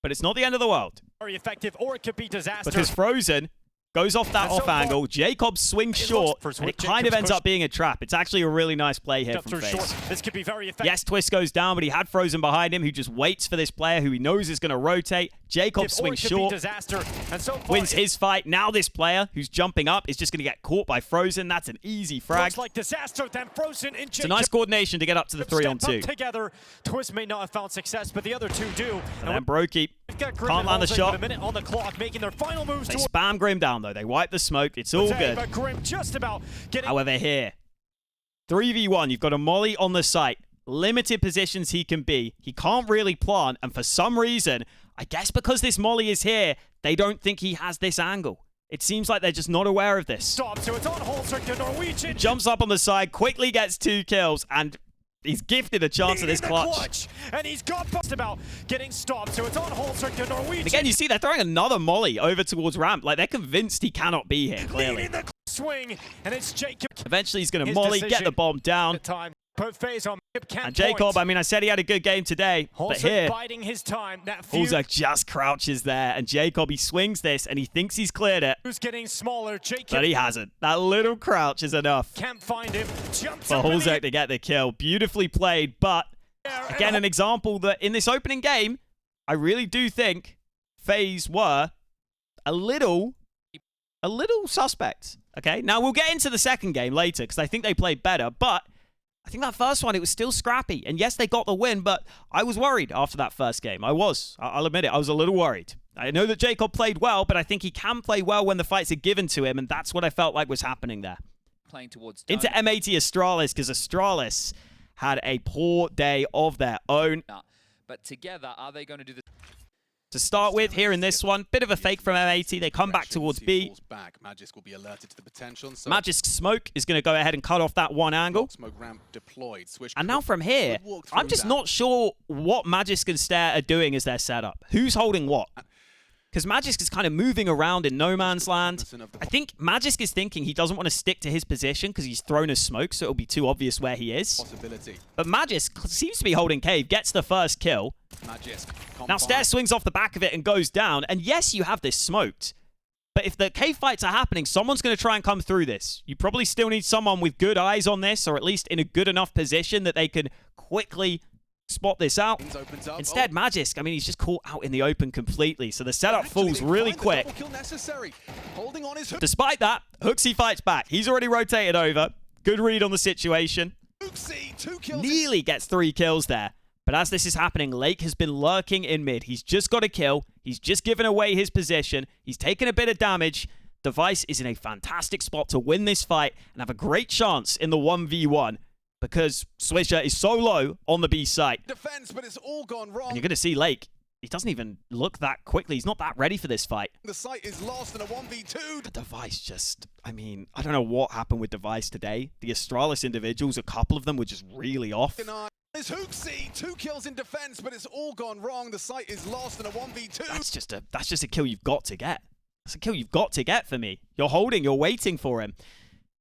S1: but it's not the end of the world.
S7: very effective, or it could be disaster.
S1: Because Frozen goes off that
S7: And so
S1: off
S7: far,
S1: angle. Jacob swings
S7: it
S1: short,
S7: looks for
S1: and it
S7: Jacob's
S1: kind of ends
S7: push
S1: up being a trap. It's actually a really nice play here
S7: up
S1: from
S7: through short.
S1: FaZe.
S7: This could be very effective.
S1: Yes, Twist goes down, but he had Frozen behind him, who just waits for this player who he knows is going to rotate. Jacob
S7: Or
S1: swings
S7: it could be
S1: short,
S7: disaster. And so far,
S1: wins his fight. Now this player who's jumping up is just going to get caught by Frozen. That's an easy frag.
S7: looks like disaster. Then Frozen and
S1: It's a nice coordination to get up to the 3-on-2.
S7: Together, Twist may not have found success, but the other two do.
S1: And then Brokey
S7: we've got Grim
S1: can't
S7: and
S1: land the
S7: Halsey
S1: shot.
S7: with a minute on the clock, making their final moves
S1: They
S7: towards
S1: spam Grim down, though. They wipe the smoke. It's all good.
S7: But Grim just about getting.
S1: However, here, 3v1, you've got a Molly on the site. Limited positions he can be. He can't really plant, and for some reason, I guess because this Molly is here, they don't think he has this angle. It seems like they're just not aware of this.
S7: Stop, so it's on Holzer, the Norwegian.
S1: Jumps up on the side, quickly gets 2 kills, and he's gifted a chance at this clutch.
S7: And he's got just about getting stopped, so it's on Holzer, the Norwegian.
S1: And again, you see they're throwing another Molly over towards ramp. Like, they're convinced he cannot be here, clearly.
S7: Leading the swing, and it's Jacob.
S1: Eventually, he's going to
S7: His
S1: Molly, get
S7: decision
S1: the bomb down.
S7: Time. Put FaZe on
S1: And Jacob, I mean, I said he had a good game today, but here,
S7: biding his time. That feud
S1: Holzer just crouches there, and Jacob, he swings this, and he thinks he's cleared it,
S7: who's getting smaller. Jacob
S1: but he hasn't. That little crouch is enough
S7: can't find him. Jumps
S1: for
S7: up in the
S1: Holzer to get the kill. Beautifully played, but
S7: air, and
S1: again, an example that in this opening game, I really do think FaZe were a little suspect. Okay, now we'll get into the second game later because I think they played better, but I think that first one, it was still scrappy. And yes, they got the win, but I was worried after that first game. I'll admit it, I was a little worried. I know that Jacob played well, but I think he can play well when the fights are given to him, and that's what I felt like was happening there.
S8: Playing towards
S1: Into M80 Astralis, because Astralis had a poor day of their own.
S8: But together, are they going to do this?
S1: To start with, here in this one, bit of a fake from M80. They come back towards B.
S9: Magisk will be alerted to the potential. So
S1: Magisk Smoke is going to go ahead and cut off that one angle.
S9: smoke ramp deployed. Switch
S1: And now from here, I'm just not sure what Magisk and Stare are doing as their setup. Who's holding what? Because Magisk is kind of moving around in no man's land. I think Magisk is thinking he doesn't want to stick to his position because he's thrown a smoke, so it'll be too obvious where he is. But Magisk seems to be holding cave, gets the first kill. Now Stare swings off the back of it and goes down. And yes, you have this smoked. But if the cave fights are happening, someone's going to try and come through this. You probably still need someone with good eyes on this, or at least in a good enough position that they can quickly spot this out. Instead, Magisk, I mean, he's just caught out in the open completely, so the setup falls really quick. Despite that, Hooksy fights back. He's already rotated over. Good read on the situation. Nearly gets 3 kills there. But as this is happening, Lake has been lurking in mid. He's just got a kill. He's just given away his position. He's taken a bit of damage. Device is in a fantastic spot to win this fight and have a great chance in the 1v1. Because Swisher is so low on the B site.
S2: Defense, but it's all gone wrong.
S1: And you're going to see Lake. He doesn't even look that quickly. He's not that ready for this fight.
S2: The site is lost in a 1v2.
S1: The Device just, I mean, I don't know what happened with Device today. The Astralis individuals, a couple of them were just really off.
S2: It's Hooksy, 2 kills in defense, but it's all gone wrong. The site is lost in a 1v2.
S1: That's just a kill you've got to get. That's a kill you've got to get for me. You're holding, you're waiting for him.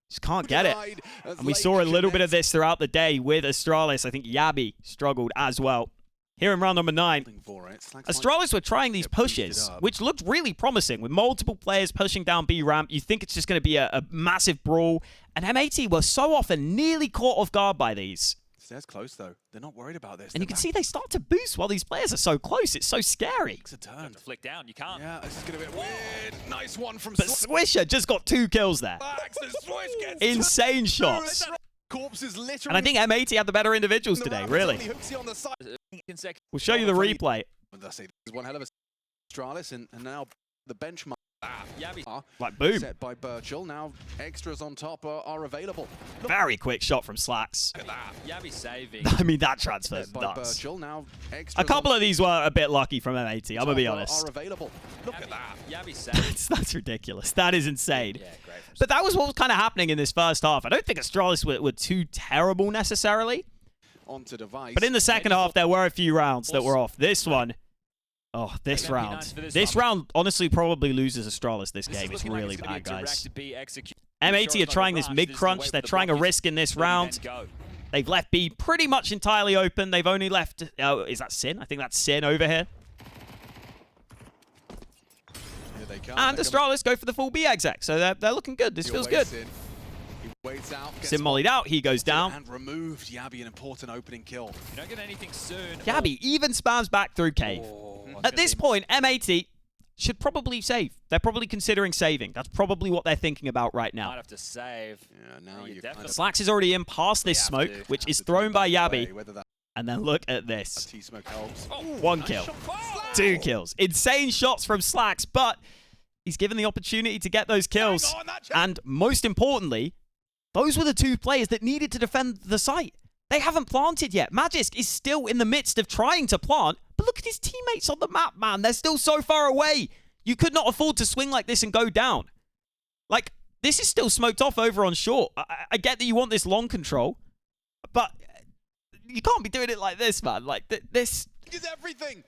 S1: Just can't get it. And we saw a little bit of this throughout the day with Astralis. I think Yabi struggled as well. here in round number 9.
S9: For it. Slack's
S1: Astralis were trying these pushes, which looked really promising, with multiple players pushing down B ramp. You think it's just going to be a massive brawl, and M80 were so often nearly caught off guard by these.
S9: Stairs close though. They're not worried about this.
S1: And you can see they start to boost while these players are so close. It's so scary.
S9: It's a turn.
S3: Flick down, you can't.
S9: Yeah, this is going to be weird. Nice one from
S1: But Swisher just got 2 kills there. Insane shots.
S2: Corpses literally.
S1: And I think M80 had the better individuals today, really. We'll show you the replay.
S9: This is one hell of a Astralis, and now the benchmark.
S1: Like, boom.
S9: Set by Birchall. Now extras on top are available.
S1: Very quick shot from Slacks.
S8: Yabby saving.
S1: I mean, that transfer's
S9: Set by
S1: nuts.
S9: Birchall. Now
S1: A couple of these were a bit lucky from M80, I'm going to be honest.
S9: Are available. Look at that.
S8: Yabby saving.
S1: That's ridiculous. That is insane.
S8: Yeah, great.
S1: But that was what was kind of happening in this first half. I don't think Astralis were too terrible necessarily.
S9: Onto Device.
S1: But in the second half, there were a few rounds that were off. This one. Oh, this round. This round honestly probably loses Astralis this game. It's really bad, guys. M80 are trying this mid-crunch. They're trying a risk in this round. They've left B pretty much entirely open. They've only left... is that Sin? I think that's Sin over here.
S9: Here they come.
S1: And Astralis go for the full B exec. So they're looking good. This feels good.
S9: Waits out,
S1: Sin mollied out, he goes down.
S9: And removed Yabby, an important opening kill.
S8: You don't get anything soon.
S1: Yabby even spams back through cave. At this point, M80 should probably save. They're probably considering saving. That's probably what they're thinking about right now.
S8: Might have to save.
S9: Yeah, now you
S1: Slacks is already in past this smoke, which is thrown by Yabby. And then look at this.
S9: T-smoke helps.
S1: 1 kill. 2 kills. Insane shots from Slacks, but he's given the opportunity to get those kills. And most importantly, those were the 2 players that needed to defend the site. They haven't planted yet. Magisk is still in the midst of trying to plant, but look at his teammates on the map, man. They're still so far away. You could not afford to swing like this and go down. Like, this is still smoked off over on short. I get that you want this long control, but you can't be doing it like this, man. Like, this
S2: is everything.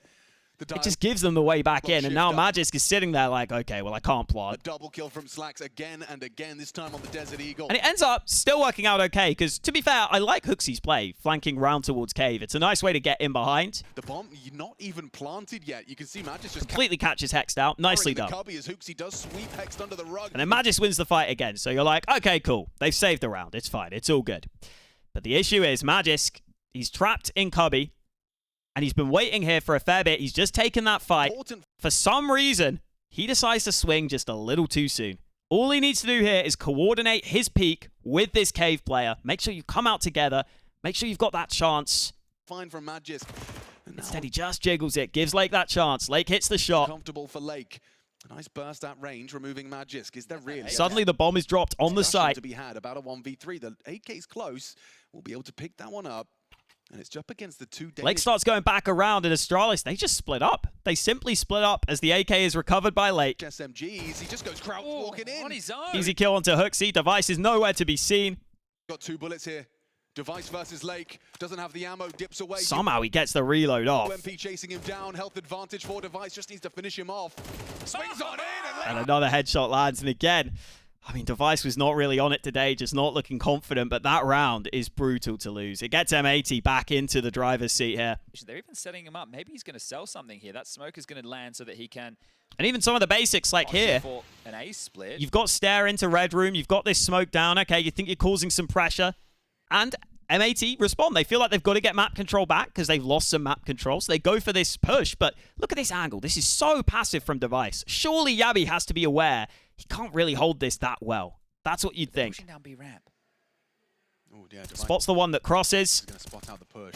S1: It just gives them the way back in, and now Magisk is sitting there like, okay, well, I can't plant.
S2: A double kill from Slacks again and again, this time on the Desert Eagle.
S1: And it ends up still working out okay, because to be fair, I like Hooksy's play, flanking round towards cave. It's a nice way to get in behind.
S2: The bomb, not even planted yet. You can see Magisk just
S1: completely catches Hexed out. Nicely done.
S2: As Hooksy does sweep Hexed under the rug.
S1: And then Magisk wins the fight again, so you're like, okay, cool. They've saved the round. It's fine. It's all good. But the issue is Magisk, he's trapped in Cubby. And he's been waiting here for a fair bit. He's just taken that fight. For some reason, he decides to swing just a little too soon. All he needs to do here is coordinate his peak with this cave player. Make sure you come out together. Make sure you've got that chance.
S2: Fine from Magisk.
S1: Instead, he just jiggles it. Gives Lake that chance. Lake hits the shot.
S2: Comfortable for Lake. A nice burst at range, removing Magisk. Is there really...
S1: Suddenly, the bomb is dropped on the site.
S2: ...to be had about a 1v3. The AK's close. We'll be able to pick that one up. And it's up against the 2 Danish.
S1: Lake starts going back around, and Astralis, they just split up. They simply split up as the AK is recovered by Lake.
S2: SMGs, he just goes crouch walking in.
S8: On his own.
S1: Easy kill onto Hooksy. Device is nowhere to be seen.
S2: Got 2 bullets here. Device versus Lake. Doesn't have the ammo, dips away.
S1: Somehow he gets the reload off.
S2: MP chasing him down. Health advantage for Device. Just needs to finish him off. Swings on in.
S1: And another headshot lands. And again, I mean, Device was not really on it today, just not looking confident, but that round is brutal to lose. It gets M80 back into the driver's seat here.
S8: They're even setting him up. Maybe he's going to sell something here. That smoke is going to land so that he can...
S1: And even some of the basics, like here,
S8: for an A split.
S1: You've got stare into red room, you've got this smoke down, okay, you think you're causing some pressure, and M80 respond. They feel like they've got to get map control back because they've lost some map control, so they go for this push, but look at this angle. This is so passive from Device. Surely Yabby has to be aware he can't really hold this that well. That's what you'd think.
S8: Pushing down B ramp.
S2: Ooh, yeah,
S1: spots the one that crosses.
S2: He's going to spot out the push.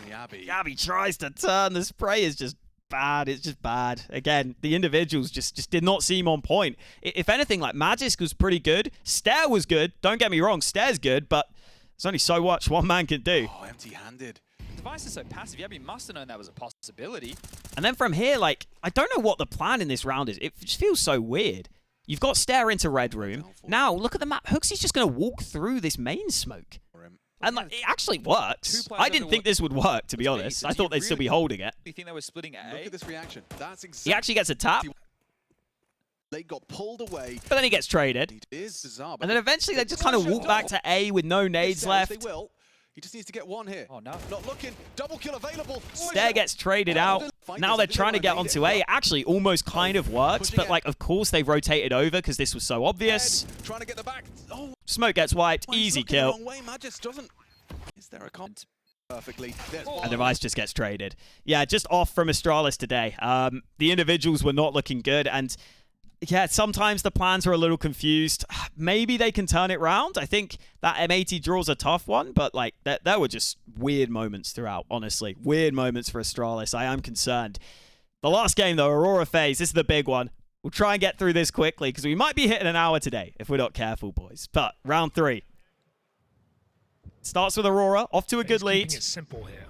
S1: Yabby tries to turn. The spray is just bad. It's just bad. Again, the individuals just did not seem on point. If anything, like Magisk was pretty good. Stare was good. Don't get me wrong. Stare's good, but there's only so much one man can do.
S2: Oh, empty-handed.
S8: Device is so passive. Yabby must have known that was a possibility.
S1: And then from here, like, I don't know what the plan in this round is. It just feels so weird. You've got stare into red room. Now, look at the map. Hooksy's just going to walk through this main smoke. And like, it actually works. I didn't think this would work, to be honest. I thought they'd still be holding it.
S8: You think they were splitting A?
S2: Look at this reaction. That's
S1: exactly. He actually gets a tap.
S2: They got pulled away.
S1: But then he gets traded.
S2: It is bizarre.
S1: And then eventually they just kind of walk back to A with no nades left.
S2: They will.
S9: He just needs to get one here.
S8: Oh, no.
S9: Not looking. Double kill available.
S1: Stair gets traded out. Now they're trying to get onto A. It actually almost kind of works, but like, of course they've rotated over because this was so obvious.
S9: Trying to get the back. Oh,
S1: Smoke gets wiped. Easy kill.
S9: the wrong way. Magis doesn't. Is there a comp? Perfectly.
S1: And Device just gets traded. Yeah, just off from Astralis today. The individuals were not looking good, and yeah, sometimes the plans are a little confused. Maybe they can turn it round. I think that M80 draw's a tough one, but like there were just weird moments throughout, honestly. Weird moments for Astralis. I am concerned. The last game, though, Aurora FaZe, this is the big one. We'll try and get through this quickly because we might be hitting an hour today if we're not careful, boys. But round 3. Starts with Aurora, off to a good lead.
S5: Keeping it simple here.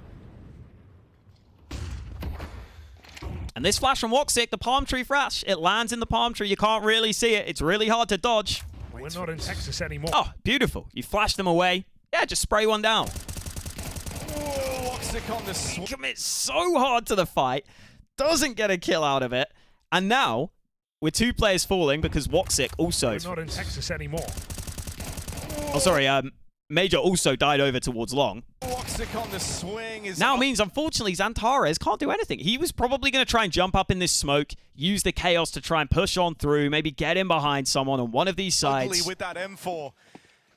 S1: And this flash from Woxic, the palm tree flash, it lands in the palm tree. You can't really see it. It's really hard to dodge.
S5: We're not in Texas anymore.
S1: Oh, beautiful. You flash them away. Yeah, just spray one down.
S4: Woxic on the
S1: He commits so hard to the fight, doesn't get a kill out of it. And now, with 2 players falling because Woxic also...
S5: We're not in Texas anymore.
S1: Oh, sorry, Major also died over towards long.
S4: Woxic on the swing is
S1: now means, unfortunately, Xantares can't do anything. He was probably going to try and jump up in this smoke, use the chaos to try and push on through, maybe get in behind someone on one of these sides.
S4: With that M4.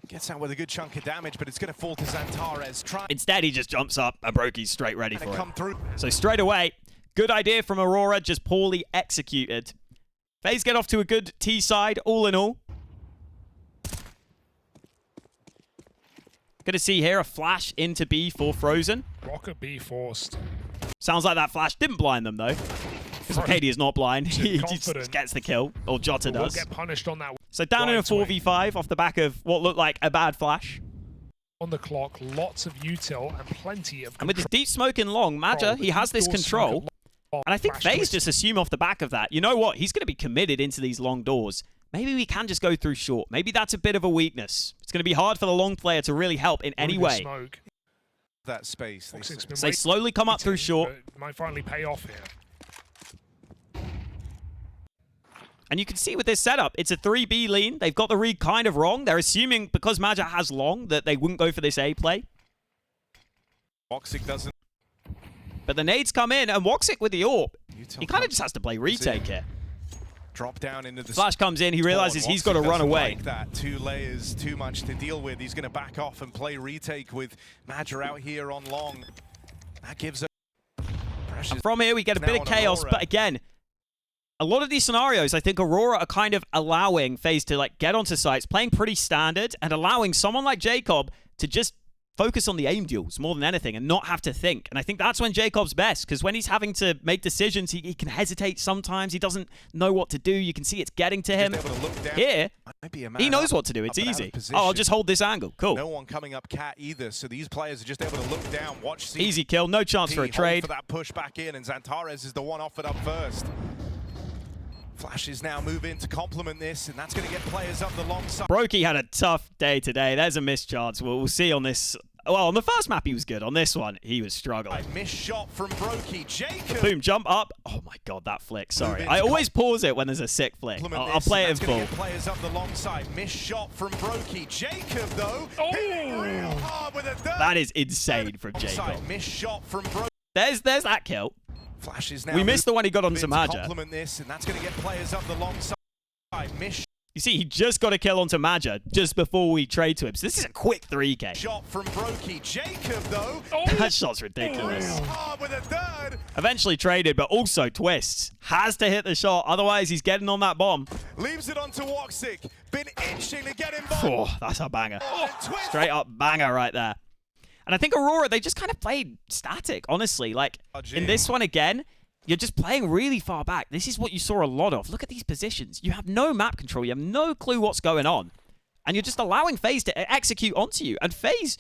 S4: Gets out with a good chunk of damage, but it's going to fall to Xantares.
S1: Instead, he just jumps up and Brokey's straight ready for
S4: come
S1: it.
S4: Through.
S1: So straight away, good idea from Aurora, just poorly executed. FaZe get off to a good T side, all in all. Good to see here a flash into B for Frozen.
S5: Rocket B forced.
S1: Sounds like that flash didn't blind them, though. Because Katie is not blind. He just gets the kill. Or Jota does.
S5: We'll get punished on that.
S1: So down in a 4v5 off the back of what looked like a bad flash.
S5: On the clock, lots of util and plenty of
S1: And with his deep smoke in long, Maja, he has this control. And I think FaZe just assume off the back of that, you know what? He's going to be committed into these long doors. Maybe we can just go through short. Maybe that's a bit of a weakness. It's going to be hard for the long player to really help in any way.
S4: That space.
S1: So they slowly come up through short.
S5: It might finally pay off here.
S1: And you can see with this setup, it's a 3B lean. They've got the read kind of wrong. They're assuming because Maja has long that they wouldn't go for this A play.
S4: Woxic doesn't.
S1: But the nades come in, and Woxic with the AWP, he kind of just has to play retake here.
S4: Drop down into the
S1: flash comes in, he realizes he's got to run away.
S4: Like that. 2 layers, too much to deal with. He's going to back off and play retake with Maja out here on long. That gives a pressure.
S1: And from here, we get a bit of chaos, but again, a lot of these scenarios, I think Aurora are kind of allowing FaZe to like get onto sites, playing pretty standard, and allowing someone like Jacob to just focus on the aim duels more than anything and not have to think. And I think that's when Jacob's best, because when he's having to make decisions, he can hesitate sometimes. He doesn't know what to do. You can see it's getting to him. Here, he knows what to do. It's easy. Oh, I'll just hold this angle. Cool.
S4: No one coming up cat either, so these players are just able to look down, watch. See
S1: easy kill. No chance for a trade.
S4: For that push back in, and Xantares is the one offered up first. Flashes now move in to complement this, and that's going to get players up the long side.
S1: Brokey had a tough day today. There's a missed chance. We'll see on this. Well, on the first map, he was good. On this one, he was struggling.
S4: Missed shot from Brokey. Jacob.
S1: Boom, jump up. Oh my God, that flick. Sorry. I always pause it when there's a sick flick. I'll play it in full.
S4: Get players up the long side. Missed shot from Brokey. Jacob, though.
S5: Oh.
S4: Real hard with a third.
S1: That is insane from Jacob.
S4: Missed shot from Brokey.
S1: There's that kill.
S4: Flashes now.
S1: We missed the one he got on Maja.
S4: Complement this, and that's going to get players up the long side. Miss.
S1: You see, he just got a kill onto Maja just before we trade to him. So this is a quick 3K.
S4: Shot from Brokey. Jacob, though.
S1: That shot's ridiculous.
S4: With a third.
S1: Eventually traded, but also Twists has to hit the shot. Otherwise, he's getting on that bomb.
S4: Leaves it onto Woxic. Been itching to get involved.
S1: Oh, that's a banger. Straight up banger right there. And I think Aurora, they just kind of played static, honestly. Like, in this one again, you're just playing really far back. This is what you saw a lot of. Look at these positions. You have no map control. You have no clue what's going on. And you're just allowing FaZe to execute onto you. And FaZe,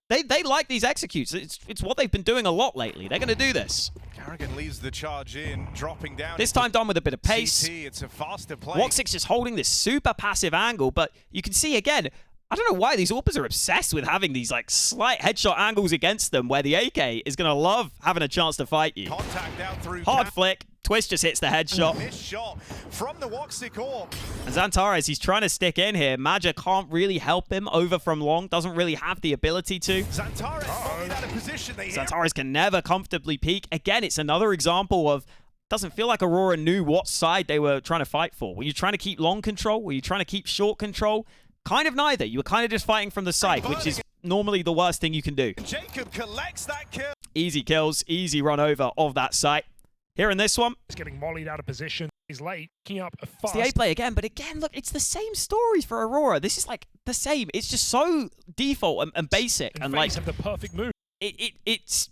S1: they like these executes. It's what they've been doing a lot lately. They're going to do this.
S4: Carrigan leaves the charge in, dropping down.
S1: This time done with a bit of pace.
S4: CT, it's a faster play.
S1: Woxic's just holding this super passive angle. But you can see, again, I don't know why these AWPers are obsessed with having these like slight headshot angles against them where the AK is going to love having a chance to fight you.
S4: Contact out through
S1: Hard flick. Twist just hits the headshot.
S4: Missed shot from the Woxic Orb.
S1: And Xantares, he's trying to stick in here. Maja can't really help him over from long. Doesn't really have the ability to.
S4: Xantares falling out of position.
S1: Xantares can never comfortably peek. Again, it's another example of doesn't feel like Aurora knew what side they were trying to fight for. Were you trying to keep long control? Were you trying to keep short control? Kind of neither. You were kind of just fighting from the side, which is normally the worst thing you can do.
S4: Jacob collects that kill.
S1: Easy kills, easy run over of that site. Here in this one,
S5: He's getting mollied out of position. He's late, picking up a
S1: it's
S5: fast.
S1: the A play again, but again, look, it's the same stories for Aurora. This is like the same. It's just so default and basic, and like
S5: FaZe have the perfect move.
S1: it's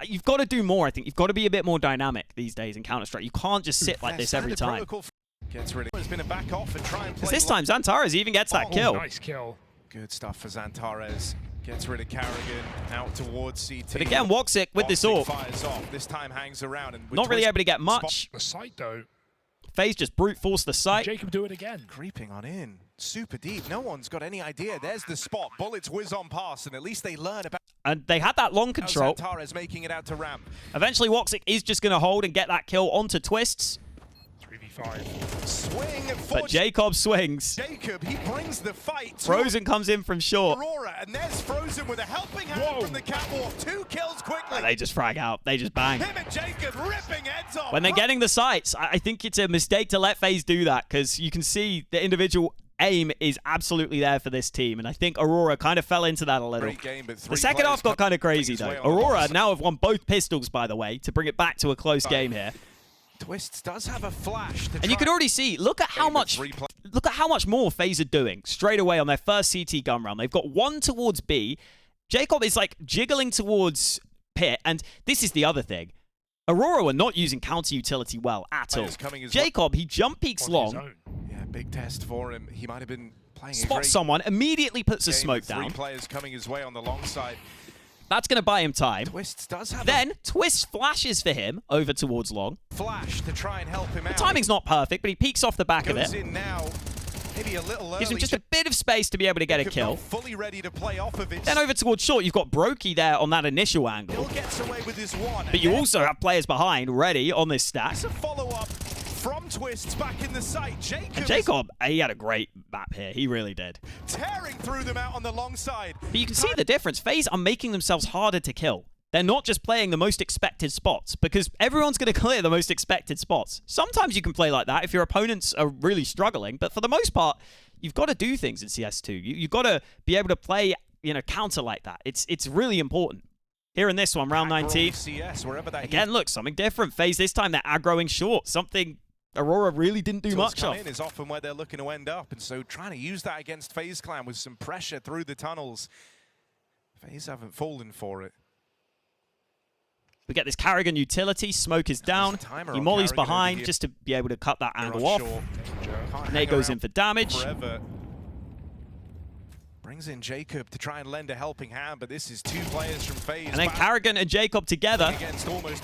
S1: you've got to do more. I think you've got to be a bit more dynamic these days in Counter-Strike. You can't just sit like this every time.
S4: Gets rid of. Has been a back off and try and play.
S1: This time, Xantares even gets that kill.
S5: Nice kill.
S4: Good stuff for Xantares. Gets rid of Carrigan out towards CT.
S1: But again, Woxic with this AWP.
S4: Fires off. This time hangs around and
S1: Not really able to get much.
S5: The site though.
S1: FaZe just brute force the site.
S5: Jacob do it again.
S4: Creeping on in. Super deep. No one's got any idea. There's the spot. Bullets whiz on past, and at least they learn about.
S1: And they had that long control.
S4: Xantares making it out to ramp.
S1: Eventually, Woxic is just going to hold and get that kill onto Twists.
S5: 3v5.
S4: Swing for
S1: But Jacob swings.
S4: Jacob, he brings the fight.
S1: Frozen comes in from short.
S4: Aurora, and there's Frozen with a helping hand from the catwalk. 2 kills quickly.
S1: They just frag out. They just bang.
S4: Him and Jacob ripping heads off.
S1: When they're getting the sights, I think it's a mistake to let FaZe do that because you can see the individual aim is absolutely there for this team. And I think Aurora kind of fell into that a little.
S4: Great game, but
S1: The second half got kind of crazy, though. Aurora now have won both pistols, by the way, to bring it back to a close game here.
S4: Twists does have a flash.
S1: And you can already see, look at how much more FaZe are doing straight away on their first CT gun round. They've got one towards B. Jacob is like jiggling towards Pit, and this is the other thing. Aurora were not using counter utility well at all. Jacob, he jump peeks long.
S4: Yeah, big test for him. He might have been playing
S1: Spots someone, immediately puts a smoke down.
S4: 3 players coming his way on the long side.
S1: That's going to buy him time.
S4: Twists does have
S1: then Twist flashes for him over towards long.
S4: Flash to try and help him out.
S1: The timing's not perfect, but he peeks off the back of it.
S4: Goes in now. Maybe a little early.
S1: Gives him just a bit of space to be able to get a kill.
S4: Fully ready to play off of it.
S1: Then over towards short, you've got Brokey there on that initial angle.
S4: Still gets away with his one.
S1: But you also have players behind ready on this stack.
S4: It's a follow-up from Twists back in the site.
S1: Jacob, he had a great map here. He really did.
S4: Tearing through them out on the long side.
S1: But you can see the difference. FaZe are making themselves harder to kill. They're not just playing the most expected spots because everyone's going to clear the most expected spots. Sometimes you can play like that if your opponents are really struggling, but for the most part, you've got to do things in CS2. You've got to be able to play, counter like that. It's really important. Here in this one, round 19.
S4: CS,
S1: again, look, something different. FaZe this time, they're aggroing short. Something Aurora really didn't do much of.
S4: Is often where they're looking to end up, and so trying to use that against FaZe Clan with some pressure through the tunnels. FaZe haven't fallen for it.
S1: We get this Carrigan utility. Smoke is down. He mollies behind just to be able to cut that angle off. Nate goes in for damage.
S4: Forever. Brings in Jacob to try and lend a helping hand, but this is 2 players from FaZe.
S1: And then Carrigan and Jacob together.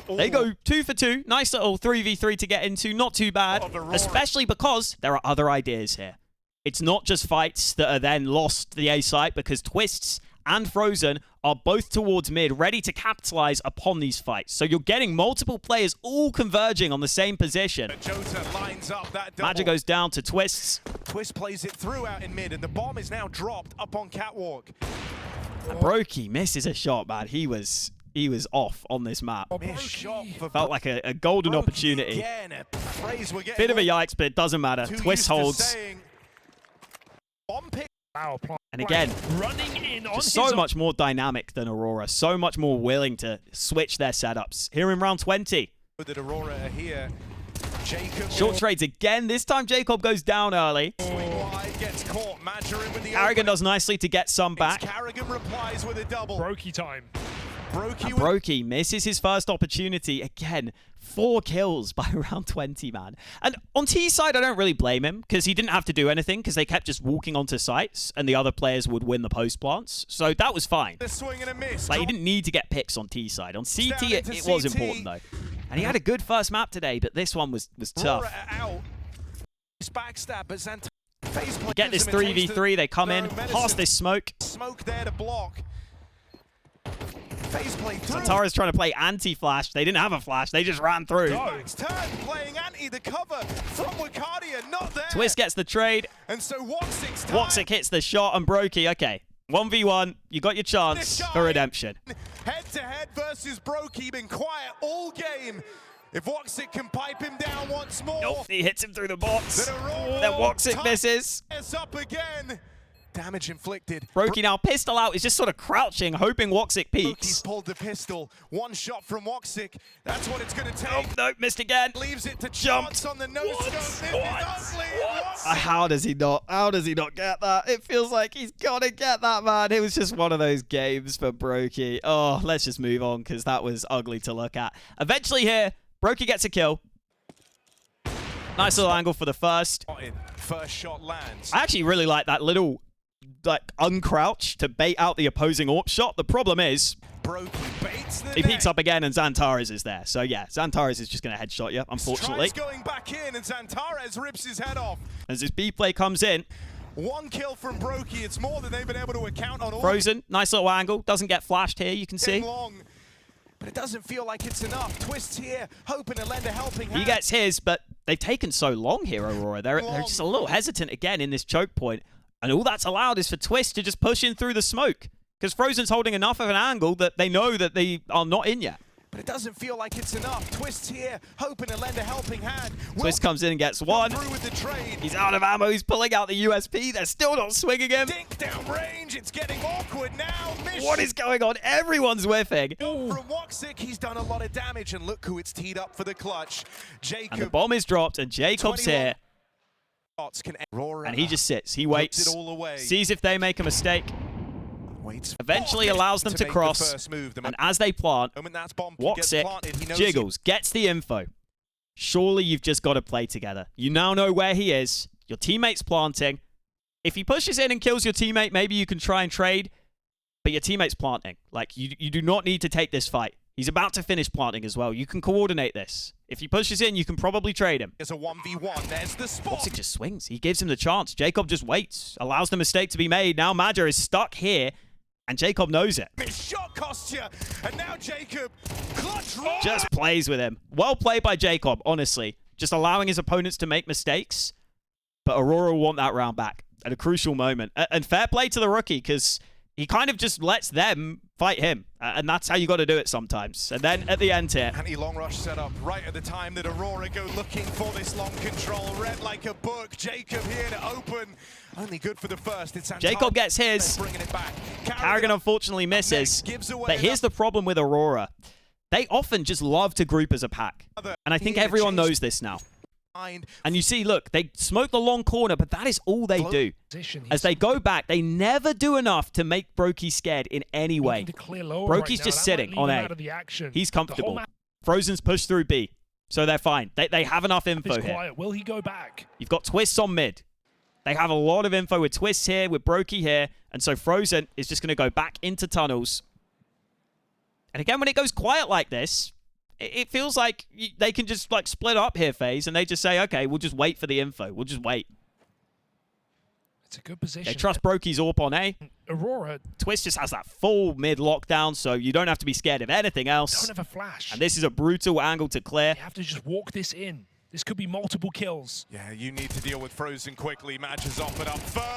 S1: They go 2 for 2. Nice little 3v3 to get into. Not too bad. Especially because there are other ideas here. It's not just fights that are then lost to the A site because Twists and Frozen are both towards mid, ready to capitalize upon these fights. So you're getting multiple players all converging on the same position. Magic goes down to Twists.
S4: Twist plays it through out in mid, and the bomb is now dropped up on catwalk.
S1: Brokey misses a shot, man. He was off on this map. Felt like a golden opportunity. Bit of a yikes, but it doesn't matter. Twist holds. And again, just so much more dynamic than Aurora. So much more willing to switch their setups. Here in round 20.
S4: That Aurora are here. Jacob
S1: Short trades again. This time Jacob goes down early.
S4: Gets caught.
S1: Carrigan does nicely to get some back.
S4: Carrigan replies with a double.
S5: Brokey time.
S1: Brokey misses his first opportunity. Again, 4 kills by round 20, man. And on T's side, I don't really blame him because he didn't have to do anything because they kept just walking onto sites and the other players would win the post plants. So that was fine. Like, he didn't need to get picks on T's side. On CT, it was important, though. And he had a good first map today, but this one was tough.
S4: Out. Backstab, but
S1: You get this 3v3, they come in, past this smoke.
S4: Smoke there to block. FaZe play through.
S1: Zantara's trying to play anti-flash. They didn't have a flash, they just ran through.
S4: Turn playing anti, the cover from Wakadia, not there.
S1: Twist gets the trade.
S4: And so
S1: Woxic hits the shot on Brokey. Okay, 1v1, you got your chance for redemption.
S4: Head-to-head versus Brokey, been quiet all game. If Woxic can pipe him down once more.
S1: Nope, he hits him through the box.
S4: Then
S1: Then Woxic misses.
S4: Up again. Damage inflicted.
S1: Brokey now pistol out, is just sort of crouching, hoping Woxic
S4: He's
S1: peeks.
S4: pulled the pistol. One shot from Woxic. That's what it's going to take.
S1: Oh, no, missed again.
S4: Leaves it to
S1: Jumped.
S4: chance on the no-scope.
S1: How does he not? How does he not get that? It feels like he's got to get that, man. It was just one of those games for Brokey. Oh, let's just move on because that was ugly to look at. Eventually here, Brokey gets a kill. Nice little angle for the first.
S4: First shot lands.
S1: I actually really like that little uncrouch to bait out the opposing AWP shot. The problem is
S4: Brokey baits the
S1: he peeks
S4: net.
S1: up again and Xantares is there. So yeah, Xantares is just going to headshot you, unfortunately.
S4: Tries going back in and Xantares rips his head off.
S1: As this B play comes in,
S4: one kill from Brokey. It's more than they've been able to account on all.
S1: Frozen, nice little angle. Doesn't get flashed here, you can see.
S4: Long, but it doesn't feel like it's enough. Twists here, hoping to lend a helping hand.
S1: He gets his, but they've taken so long here, Aurora. They're just a little hesitant again in this choke point. And all that's allowed is for Twist to just push in through the smoke. Because Frozen's holding enough of an angle that they know that they are not in yet.
S4: But it doesn't feel like it's enough. Twists here, hoping to lend a helping hand.
S1: Twist comes in and gets one.
S4: Through with the trade.
S1: He's out of ammo. He's pulling out the USP. They're still not swinging him.
S4: Dink down range. It's getting awkward now. Mission.
S1: What is going on? Everyone's whiffing.
S4: From Woxic, he's done a lot of damage. And look who it's teed up for the clutch. Jacob.
S1: And the bomb is dropped. And Jacob's here.
S4: And
S1: he just sits. He waits. Sees if they make a mistake. Eventually allows them to cross. And as they plant, Woxic jiggles, gets the info. Surely you've just got to play together. You now know where he is. Your teammate's planting. If he pushes in and kills your teammate, maybe you can try and trade. But your teammate's planting. Like, you do not need to take this fight. He's about to finish planting as well. You can coordinate this. If he pushes in, you can probably trade him.
S4: There's a 1v1. There's the spot.
S1: Woxic just swings. He gives him the chance. Jacob just waits. Allows the mistake to be made. Now Madger is stuck here. And Jacob knows it.
S4: His shot costs you. And now Jacob
S1: just plays with him. Well played by Jacob, honestly. Just allowing his opponents to make mistakes. But Aurora will want that round back at a crucial moment. And fair play to the rookie, because he kind of just lets them fight him. And that's how you got to do it sometimes. And then at the end here.
S4: Anti-long rush set up right at the time that Aurora go looking for this long control. Read like a book. Jacob here to open. Only good for the first. It's
S1: Jacob gets his.
S4: Bringing it back.
S1: Carrigan unfortunately misses. But here's the problem with Aurora. They often just love to group as a pack. And I think everyone knows this now. And you see, look, they smoke the long corner, but that is all they do. As they go back, they never do enough to make Brokey scared in any way. Brokey's just sitting on A. He's comfortable. Frozen's pushed through B, so they're fine. They have enough info here.
S5: Will he go back?
S1: You've got Twists on mid. They have a lot of info with Twists here, with Brokey here, and so Frozen is just going to go back into tunnels. And again, when it goes quiet like this, it feels like they can just like split up here, FaZe, and they just say, okay, we'll just wait for the info. We'll just wait.
S5: It's a good position.
S1: They trust Brokey's AWP on A.
S5: Aurora.
S1: Twist just has that full mid lockdown, so you don't have to be scared of anything else.
S5: Don't have a flash.
S1: And this is a brutal angle to clear.
S5: You have to just walk this in. This could be multiple kills.
S4: Yeah, you need to deal with Frozen quickly. Matches off it up first.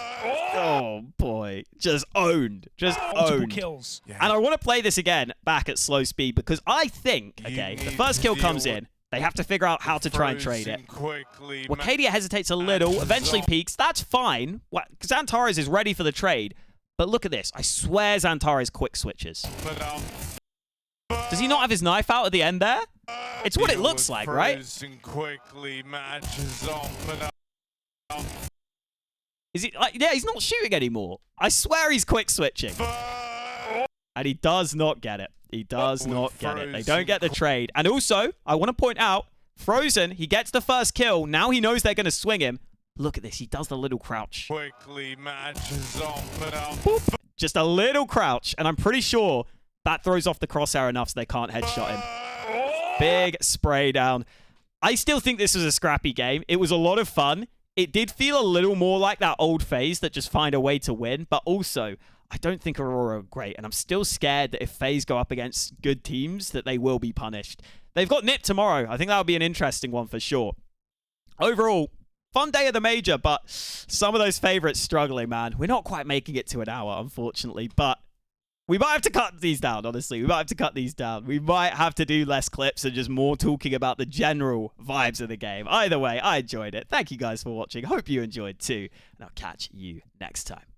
S1: Oh, boy. Just owned. Just
S5: multiple
S1: owned.
S5: Kills.
S1: Yeah. And I want to play this again back at slow speed because I think, okay, the first kill comes in. They have to figure out how to try and trade it. Wakadia hesitates a little, eventually peeks. That's fine. Xantares is ready for the trade. But look at this. I swear Xantares quick switches. Does he not have his knife out at the end there? It's what it looks like, right? Is he like, yeah, he's not shooting anymore. I swear he's quick switching. And he does not get it. He does not get it. They don't get the trade. And also, I want to point out, Frozen, he gets the first kill. Now he knows they're going to swing him. Look at this. He does the little crouch. Boop. Just a little crouch. And I'm pretty sure that throws off the crosshair enough so they can't headshot him. Big spray down. I still think this was a scrappy game. It was a lot of fun. it did feel a little more like that old FaZe that just find a way to win, but also, I don't think Aurora are great, and I'm still scared that if FaZe go up against good teams, that they will be punished. They've got Nip tomorrow. I think that'll be an interesting one for sure. Overall, fun day of the major, but some of those favorites struggling, man. We're not quite making it to an hour, unfortunately, but we might have to cut these down, honestly. We might have to cut these down. We might have to do less clips and just more talking about the general vibes of the game. Either way, I enjoyed it. Thank you guys for watching. Hope you enjoyed too, and I'll catch you next time.